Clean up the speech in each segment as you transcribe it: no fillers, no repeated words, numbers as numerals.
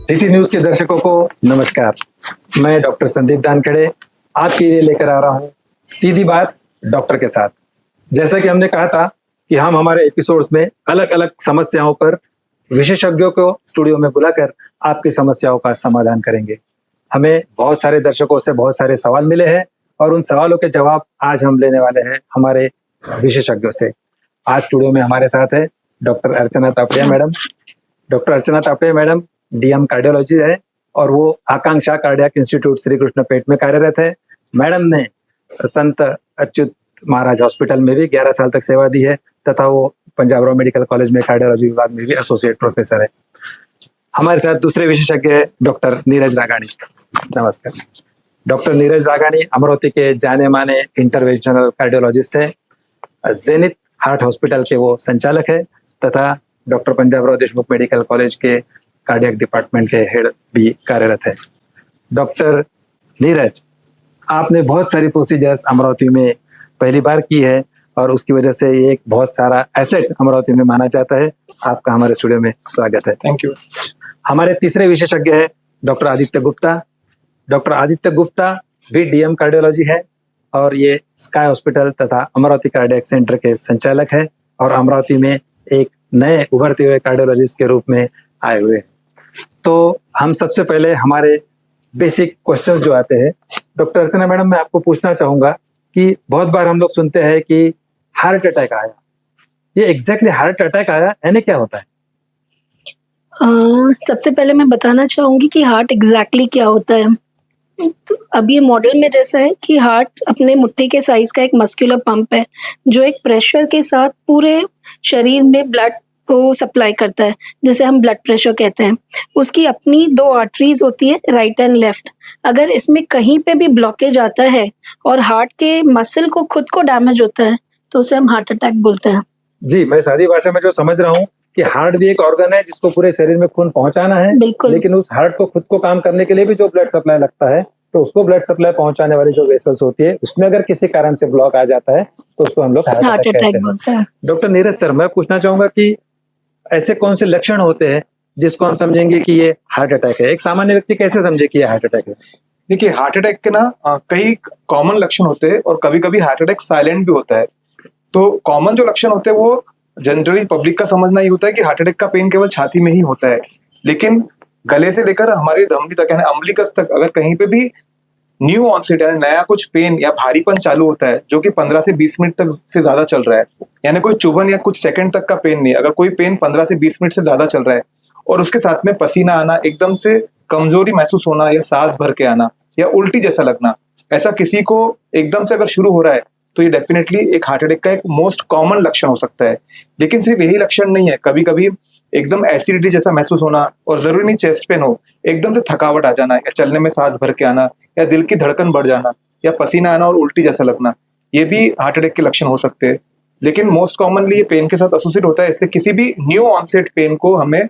GT news के दर्शकों को नमस्कार। मैं डॉक्टर संदीप दानखड़े आपके लिए लेकर आ रहा हूं सीधी बात डॉक्टर के साथ। जैसा कि हमने कहा था कि हम हमारे एपिसोड्स में अलग अलग समस्याओं पर विशेषज्ञों को स्टूडियो में बुलाकर आपकी समस्याओं का समाधान करेंगे। हमें बहुत सारे दर्शकों से बहुत सारे सवाल मिले हैं और उन सवालों के जवाब आज हम लेने वाले हैं हमारे विशेषज्ञों से। आज स्टूडियो में हमारे साथ है डॉक्टर अर्चना तापड़िया मैडम। डॉक्टर अर्चना तापड़िया मैडम डीएम कार्डियोलॉजी है और वो आकांक्षा कार्डियक इंस्टीट्यूट श्री कृष्ण पेट में कार्यरत है। मैडम ने संत अच्युत महाराज हॉस्पिटल में भी 11 साल तक सेवा दी है तथा वो पंजाब रॉ मेडिकल कॉलेज में कार्डियोलॉजी विभाग में भी एसोसिएट प्रोफेसर है। हमारे साथ दूसरे विशेषज्ञ है डॉक्टर नीरज रागानी। नमस्कार। डॉक्टर नीरज रागानी अमरावती के जाने माने इंटरवेंशनल कार्डियोलॉजिस्ट है। जेनिथ हार्ट हॉस्पिटल के वो संचालक है तथा doctor Punjab Rao Deshmukh medical college के कार्डियक डिपार्टमेंट के हेड भी कार्यरत है। डॉक्टर नीरज, आपने बहुत सारी प्रोसीजर्स अमरावती में पहली बार की है और उसकी वजह से ये एक बहुत सारा एसेट अमरावती में माना जाता है। आपका हमारे स्टूडियो में स्वागत है। Thank you. हमारे तीसरे विशेषज्ञ है डॉक्टर आदित्य गुप्ता। डॉक्टर आदित्य गुप्ता भी डीएम कार्डियोलॉजी है और ये स्काई हॉस्पिटल तथा अमरावती कार्डियक सेंटर के संचालक है और अमरावती में एक नए उभरते हुए कार्डियोलॉजिस्ट के रूप में आए हुए। तो हम सबसे पहले हमारे बेसिक क्वेश्चन जो आते हैं, डॉक्टर अर्चना मैडम, मैं आपको पूछना चाहूंगा कि बहुत बार हम लोग सुनते हैं कि हार्ट अटैक आया। ये एग्जैक्टली हार्ट अटैक आया यानी क्या होता है? सबसे पहले मैं बताना चाहूंगी कि हार्ट एग्जैक्टली क्या होता है। तो अब ये मॉडल में जैसा है कि हार्ट अपने मुट्ठी के साइज का एक मस्कुलर पंप है जो एक प्रेशर के साथ पूरे शरीर में ब्लड को सप्लाई करता है, जिसे हम ब्लड प्रेशर कहते हैं। उसकी अपनी 2 आर्टरीज होती है, राइट एंड लेफ्ट। अगर इसमें कहीं पे भी ब्लॉकेज आता है और हार्ट के मसल को खुद को डैमेज होता है तो उसे हम हार्ट अटैक बोलते हैं। जी, मैं सादी भाषा में जो समझ रहा हूँ कि हार्ट भी एक ऑर्गन है जिसको पूरे शरीर में खून पहुंचाना है, लेकिन उस हार्ट को खुद को काम करने के लिए भी जो ब्लड सप्लाई लगता है, तो उसको ब्लड सप्लाई पहुंचाने वाली जो वेसल्स होती है उसमें अगर किसी कारण से ब्लॉक आ जाता है तो उसको हम लोग हार्ट अटैक बोलते हैं। डॉक्टर नीरज सर, मैं पूछना चाहूंगा कि ऐसे कौन से लक्षण होते हैं जिसको हम समझेंगे कि ये हार्ट अटैक है? एक सामान्य व्यक्ति कैसे समझे कि ये हार्ट अटैक है? देखिए, हार्ट अटैक के कई कॉमन लक्षण होते हैं और कभी कभी हार्ट अटैक साइलेंट भी होता है। तो कॉमन जो लक्षण होते हैं वो जनरली पब्लिक का समझना ही होता है कि हार्ट अटैक का पेन केवल छाती में ही होता है, लेकिन गले से लेकर हमारी धमनी तक यानी अम्बिलिकस तक अगर कहीं पे भी न्यू ऑनसेट यानी नया कुछ पेन या भारीपन चालू होता है जो कि 15 से 20 मिनट तक से ज्यादा चल रहा है, यानी कोई चुभन या कुछ सेकंड तक का पेन नहीं, अगर कोई पेन 15 से 20 मिनट से ज्यादा चल रहा है और उसके साथ में पसीना आना, एकदम से कमजोरी महसूस होना या सांस भर के आना या उल्टी जैसा लगना, ऐसा किसी को एकदम से अगर शुरू हो रहा है तो ये डेफिनेटली एक हार्ट अटैक का एक मोस्ट कॉमन लक्षण हो सकता है। लेकिन सिर्फ यही लक्षण नहीं है, कभी कभी एकदम एसिडिटी जैसा महसूस होना, और जरूरी नहीं चेस्ट पेन हो, एकदम से थकावट आ जाना या चलने में सांस भर के आना या दिल की धड़कन बढ़ जाना या पसीना आना और उल्टी जैसा लगना, ये भी हार्ट अटैक के लक्षण हो सकते हैं। लेकिन मोस्ट कॉमनली ये पेन के साथ एसोसिएट होता है, इससे किसी भी न्यू ऑनसेट पेन को हमें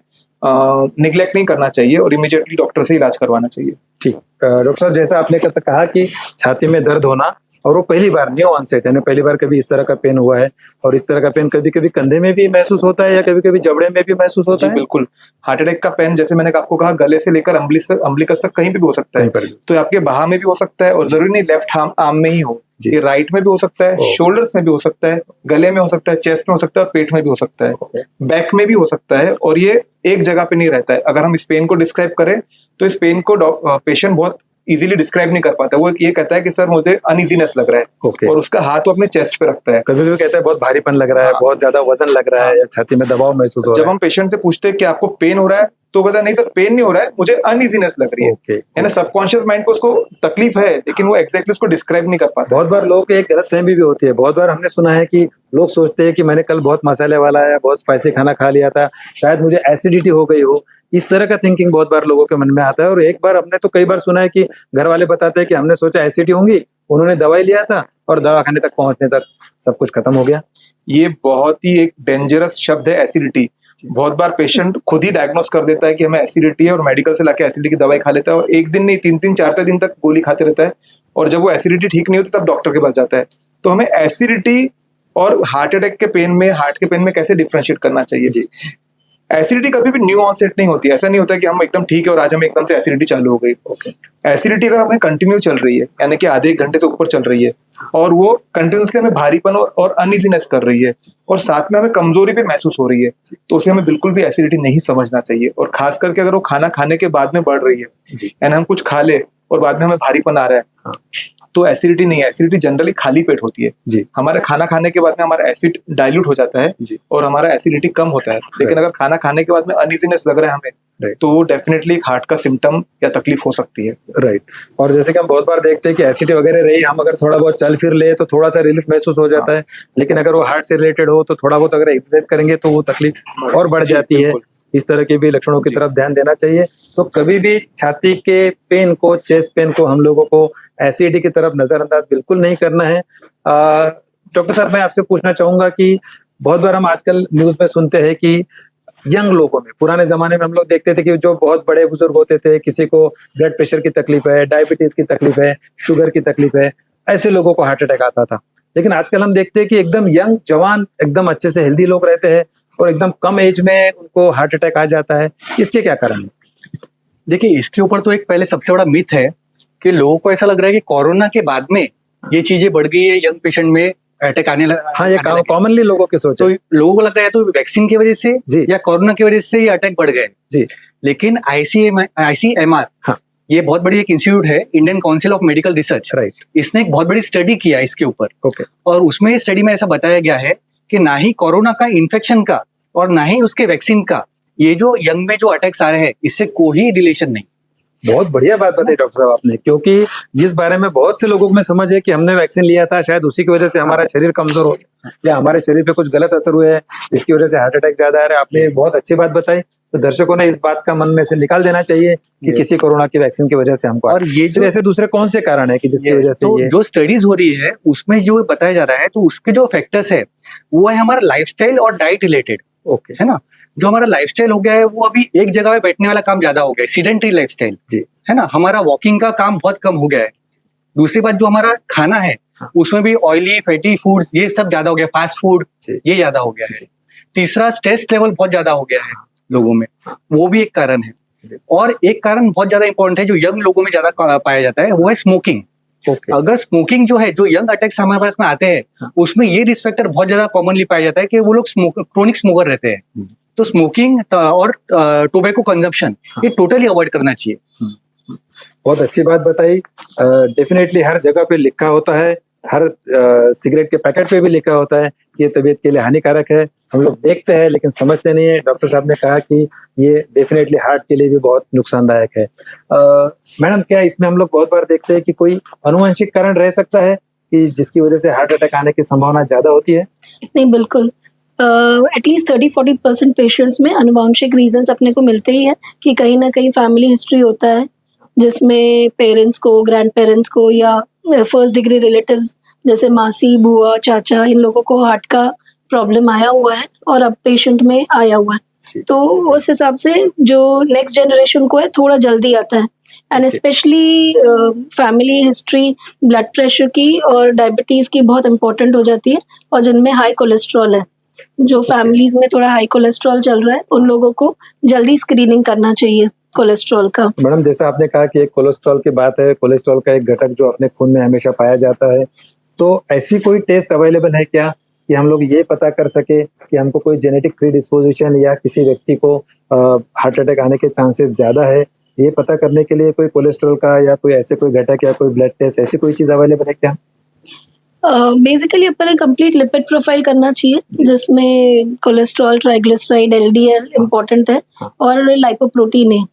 निग्लेक्ट नहीं करना चाहिए और इमीडिएटली डॉक्टर से इलाज करवाना चाहिए। ठीक, डॉक्टर साहब, जैसा आपने कहा कि छाती में दर्द होना और वो पहली बार न्यू ऑनसेट यानी पहली बार कभी इस तरह का पेन हुआ है, और इस तरह का पेन कभी कभी कंधे में भी महसूस होता है या कभी कभी जबड़े में भी महसूस होता है? बिल्कुल, हार्ट अटैक का पेन जैसे मैंने आपको कहा गले से लेकर अम्बिलिकस तक कहीं भी हो सकता है। तो आपके बाह में भी हो सकता है और जरूरी नहीं लेफ्ट आर्म में ही हो, ये राइट में भी हो सकता है, शोल्डर्स में भी हो सकता है, गले में हो सकता है, चेस्ट में हो सकता है, पेट में भी हो सकता है, बैक में भी हो सकता है, और ये एक जगह पे नहीं रहता है। अगर हम इस पेन को डिस्क्राइब करें तो इस पेन को पेशेंट बहुत इजीली डिस्क्राइब नहीं कर पाता। वो ये कहता है कि सर मुझे अनइजीनेस लग रहा है, और उसका हाथ वो अपने चेस्ट पे रखता है। कभी कभी कहता है बहुत भारीपन लग रहा है, बहुत ज्यादा वजन लग रहा है या छाती में दबाव महसूस हो रहा है। जब हम पेशेंट से पूछते हैं कि आपको पेन हो रहा है तो कहता है नहीं सर पेन नहीं हो रहा है, मुझे अनइजीनेस लग रही है। यानी सबकॉन्शियस माइंड को उसको तकलीफ है लेकिन वो एग्जैक्टली उसको डिस्क्राइब नहीं कर पाता। बहुत बार लोगों की एक गलतफहमी भी होती है। बहुत बार हमने सुना है कि लोग सोचते हैं कि मैंने कल बहुत मसाले वाला या बहुत स्पाइसी खाना खा लिया था, शायद मुझे एसिडिटी हो गई हो। इस तरह का थिंकिंग बहुत बार लोगों के मन में आता है। और एक बार हमने तो कई बार सुना है कि घर वाले बताते हैं कि हमने सोचा एसिडिटी होंगी, उन्होंने दवाई लिया था और दवा खाने तक पहुंचने तक सब कुछ खत्म हो गया। ये बहुत ही एक डेंजरस शब्द है एसिडिटी। बहुत बार पेशेंट खुद ही डायग्नोस कर देता है कि हमें एसिडिटी है और मेडिकल से लाके एसिडिटी की दवाई खा लेता है और एक दिन नहीं 3-3 4 दिन तक गोली खाते रहता है, और जब वो एसिडिटी ठीक नहीं होती तब डॉक्टर के पास जाता है। तो हमें एसिडिटी और हार्ट अटैक के पेन में, हार्ट के पेन में कैसे डिफरेंशिएट करना चाहिए? जी, एसिडिटी कभी भी न्यू ऑनसेट नहीं होती, ऐसा नहीं होता कि हम एकदम ठीक है और आज हमें एकदम से एसिडिटी चालू हो गई। एसिडिटी अगर हमें कंटिन्यू चल रही है, यानी कि आधे एक घंटे से ऊपर चल रही है, और वो कंटिन्यूसली हमें भारीपन और अनइजीनेस कर रही है, और साथ में हमें कमजोरी भी महसूस हो रही है, तो उसे हमें बिल्कुल भी एसिडिटी नहीं समझना चाहिए। और खास करके अगर वो खाना खाने के बाद में बढ़ रही है, यानी हम कुछ खा ले और बाद में हमें भारीपन आ रहा है, तो एसिडिटी नहीं है। एसिडिटी जनरली खाली पेट होती है जी। हमारे खाना खाने के बाद में हमारा एसिड डाइल्यूट हो जाता है जी। और हमारा एसिडिटी कम होता है। लेकिन अगर खाना खाने के बाद में अनइजीनेस लग रहा है हमें, तो वो डेफिनेटली हार्ट का सिम्टम या तकलीफ हो सकती है। राइट। और जैसे कि हम बहुत बार देखते हैं कि एसिडिटी वगैरह रही, हम अगर थोड़ा बहुत चल फिर ले तो थोड़ा सा रिलीफ महसूस हो जाता है, लेकिन अगर वो हार्ट से रिलेटेड हो तो थोड़ा बहुत अगर एक्सरसाइज करेंगे तो वो तकलीफ और बढ़ जाती है। इस तरह के भी लक्षणों की तरफ ध्यान देना चाहिए। तो कभी भी छाती के पेन को, चेस्ट पेन को हम लोगों को एसिडिटी की तरफ नजरअंदाज बिल्कुल नहीं करना है। डॉक्टर साहब, मैं आपसे पूछना चाहूंगा कि बहुत बार हम आजकल न्यूज में सुनते हैं कि यंग लोगों में, पुराने जमाने में हम लोग देखते थे कि जो बहुत बड़े बुजुर्ग होते थे, किसी को ब्लड प्रेशर की तकलीफ है, डायबिटीज की तकलीफ है, शुगर की तकलीफ है, ऐसे लोगों को हार्ट अटैक आता था। लेकिन आजकल हम देखते हैं कि एकदम यंग जवान, एकदम अच्छे से हेल्दी लोग रहते हैं और एकदम कम एज में उनको हार्ट अटैक आ जाता है। इसके क्या कारण है? देखिए, इसके ऊपर तो एक पहले सबसे बड़ा मिथ है कि लोगों को ऐसा लग रहा है कि कोरोना के बाद में ये चीजें बढ़ गई है, यंग पेशेंट में अटैक आने लगा। हाँ, ये कॉमनली लोगों की सोच तो है। लोगों को लगता है तो वैक्सीन की वजह से या कोरोना की वजह से ये अटैक बढ़ गए जी। लेकिन ICMR, हाँ, ये बहुत बड़ी एक इंस्टीट्यूट है, Indian council of medical research, right. इसने एक बहुत बड़ी स्टडी किया इसके ऊपर। ओके। और उसमें इस स्टडी में ऐसा बताया गया है कि ना ही कोरोना का इन्फेक्शन का और ना ही उसके वैक्सीन का ये जो यंग में जो अटैक्स आ रहे हैं, इससे कोई रिलेशन नहीं। बहुत बढ़िया बात बताई डॉक्टर साहब आपने, क्योंकि इस बारे में बहुत से लोगों में समझ है कि हमने वैक्सीन लिया था, शायद उसी की वजह से हमारा शरीर कमजोर हो या हमारे शरीर पे कुछ गलत असर हुए है, जिसकी वजह से हार्ट अटैक ज्यादा आ रहा है। आपने बहुत अच्छी बात बताई। तो दर्शकों ने इस बात का मन में से निकाल देना चाहिए कि किसी कोरोना की वैक्सीन की वजह से हमको। और ये जो ऐसे दूसरे कौन से कारण है कि जिसकी वजह से तो ये जो स्टडीज हो रही है उसमें जो बताया जा रहा है, तो उसके जो फैक्टर्स है वो है हमारा लाइफस्टाइल और डाइट रिलेटेड। ओके, है ना। जो हमारा लाइफस्टाइल हो गया है वो अभी एक जगह पे बैठने वाला काम ज्यादा हो गया है, सीडेंटरी लाइफस्टाइल जी, है ना। हमारा वॉकिंग का काम बहुत कम हो गया है। दूसरी बात, जो हमारा खाना है उसमें भी ऑयली फैटी फूड्स ये सब ज्यादा हो गया, फास्ट फूड ये ज्यादा हो गया है। तीसरा, स्ट्रेस लेवल बहुत ज्यादा हो गया है लोगों में, वो भी एक कारण है। और एक कारण बहुत ज्यादा इंपॉर्टेंट है जो यंग लोगों में ज्यादा पाया जाता है, वो है स्मोकिंग। अगर स्मोकिंग जो है, जो यंग अटैक्स हमारे पास में आते हैं उसमें ये रिस्क फैक्टर बहुत ज्यादा कॉमनली पाया जाता है कि वो लोग क्रोनिक स्मोकर रहते हैं। तो स्मोकिंग और टोबैको कंजम्पशन ये टोटली अवॉइड करना चाहिए। बहुत अच्छी बात बताई। डेफिनेटली हर जगह पे लिखा होता है, हर सिगरेट के पैकेट पे भी लिखा होता है कि ये तबीयत के लिए हानिकारक है। हम लोग देखते हैं लेकिन समझते नहीं है। डॉक्टर साहब ने कहा कि ये डेफिनेटली हार्ट के लिए भी बहुत नुकसानदायक है। मैडम, क्या इसमें हम लोग बहुत बार देखते हैं कि कोई अनुवंशिक कारण रह सकता है कि जिसकी वजह से हार्ट अटैक आने की संभावना ज्यादा होती है? नहीं, बिल्कुल। एटलीस्ट 30-40% पेशेंट्स में अनुवांशिक रीजंस अपने को मिलते ही है कि कहीं ना कहीं फैमिली हिस्ट्री होता है जिसमें पेरेंट्स को, ग्रैंड पेरेंट्स को या फर्स्ट डिग्री रिलेटिव्स जैसे मासी, बुआ, चाचा, इन लोगों को हार्ट का प्रॉब्लम आया हुआ है और अब पेशेंट में आया हुआ है। तो उस हिसाब से जो नेक्स्ट जनरेशन को है थोड़ा जल्दी आता है। And specially family history blood pressure की और डायबिटीज़ की बहुत इंपॉर्टेंट हो जाती है। और जिनमें हाई कोलेस्ट्रॉल है, जो फैमिलीज में थोड़ा हाई कोलेस्ट्रॉल चल रहा है, उन लोगों को जल्दी स्क्रीनिंग करना चाहिए कोलेस्ट्रॉल का। मैडम, जैसा आपने कहा कि एक कोलेस्ट्रॉल की बात है, कोलेस्ट्रॉल का एक घटक जो अपने खून में हमेशा पाया जाता है, तो ऐसी कोई टेस्ट अवेलेबल है क्या कि हम लोग ये पता कर सके कि हमको कोई जेनेटिक प्रीडिस्पोजिशन या किसी व्यक्ति को हार्ट अटैक आने के चांसेस ज्यादा है? ये पता करने के लिए कोई कोलेस्ट्रॉल का या कोई ऐसे कोई घटक या कोई ब्लड टेस्ट, ऐसी कोई चीज अवेलेबल है क्या? बेसिकली अपन कंप्लीट लिपिड प्रोफाइल करना चाहिए जिसमें कोलेस्ट्रॉल, ट्राइग्लिसराइड, LDL इम्पोर्टेंट है और लाइपोप्रोटीन है।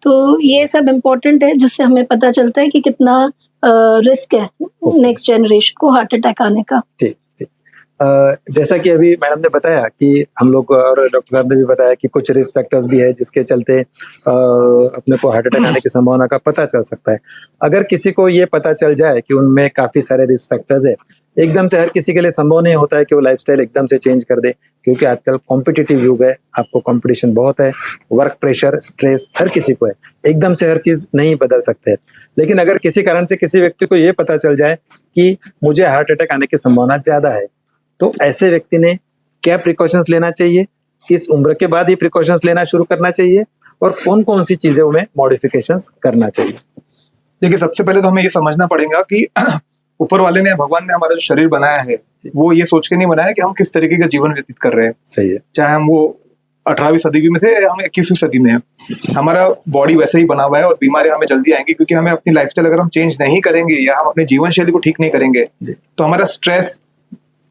तो ये सब इम्पोर्टेंट है जिससे हमें पता चलता है कि कितना रिस्क है नेक्स्ट जनरेशन को हार्ट अटैक आने का। ठीक ठीक। जैसा कि अभी मैडम ने बताया कि हम लोग, और डॉक्टर साहब ने भी बताया कि कुछ रिस्क फैक्टर्स भी है जिसके चलते अपने को हार्ट अटैक आने की संभावना का पता चल सकता है। अगर किसी को ये पता चल जाए कि उनमें काफी सारे रिस्क फैक्टर्स है, एकदम से हर किसी के लिए संभव नहीं होता है कि वो लाइफस्टाइल एकदम से चेंज कर दे, क्योंकि आजकल कॉम्पिटिटिव युग है, आपको कंपटीशन बहुत है, वर्क प्रेशर, स्ट्रेस हर किसी को है, एकदम से हर चीज नहीं बदल सकते हैं। लेकिन अगर किसी कारण से किसी व्यक्ति को ये पता चल जाए कि मुझे हार्ट अटैक आने की संभावना ज्यादा है, तो ऐसे व्यक्ति ने क्या प्रिकॉशंस लेना चाहिए किस उम्र के बाद ये प्रिकॉशंस लेना शुरू करना चाहिए और कौन कौन सी चीजें में मॉडिफिकेशंस करना चाहिए? देखिए, सबसे पहले तो हमें ये समझना पड़ेगा कि ऊपर वाले ने, भगवान ने हमारा जो शरीर बनाया है वो ये सोच के नहीं बनाया कि हम किस तरीके का जीवन व्यतीत कर रहे हैं। सही है। चाहे हम वो 18वीं सदी में थे या हम 21वीं सदी में हैं, हमारा बॉडी वैसे ही बना हुआ है और बीमारियां हमें जल्दी आएंगी, क्योंकि हमें अपनी लाइफस्टाइल अगर हम चेंज नहीं करेंगे या हम अपने जीवन शैली को ठीक नहीं करेंगे तो हमारा स्ट्रेस,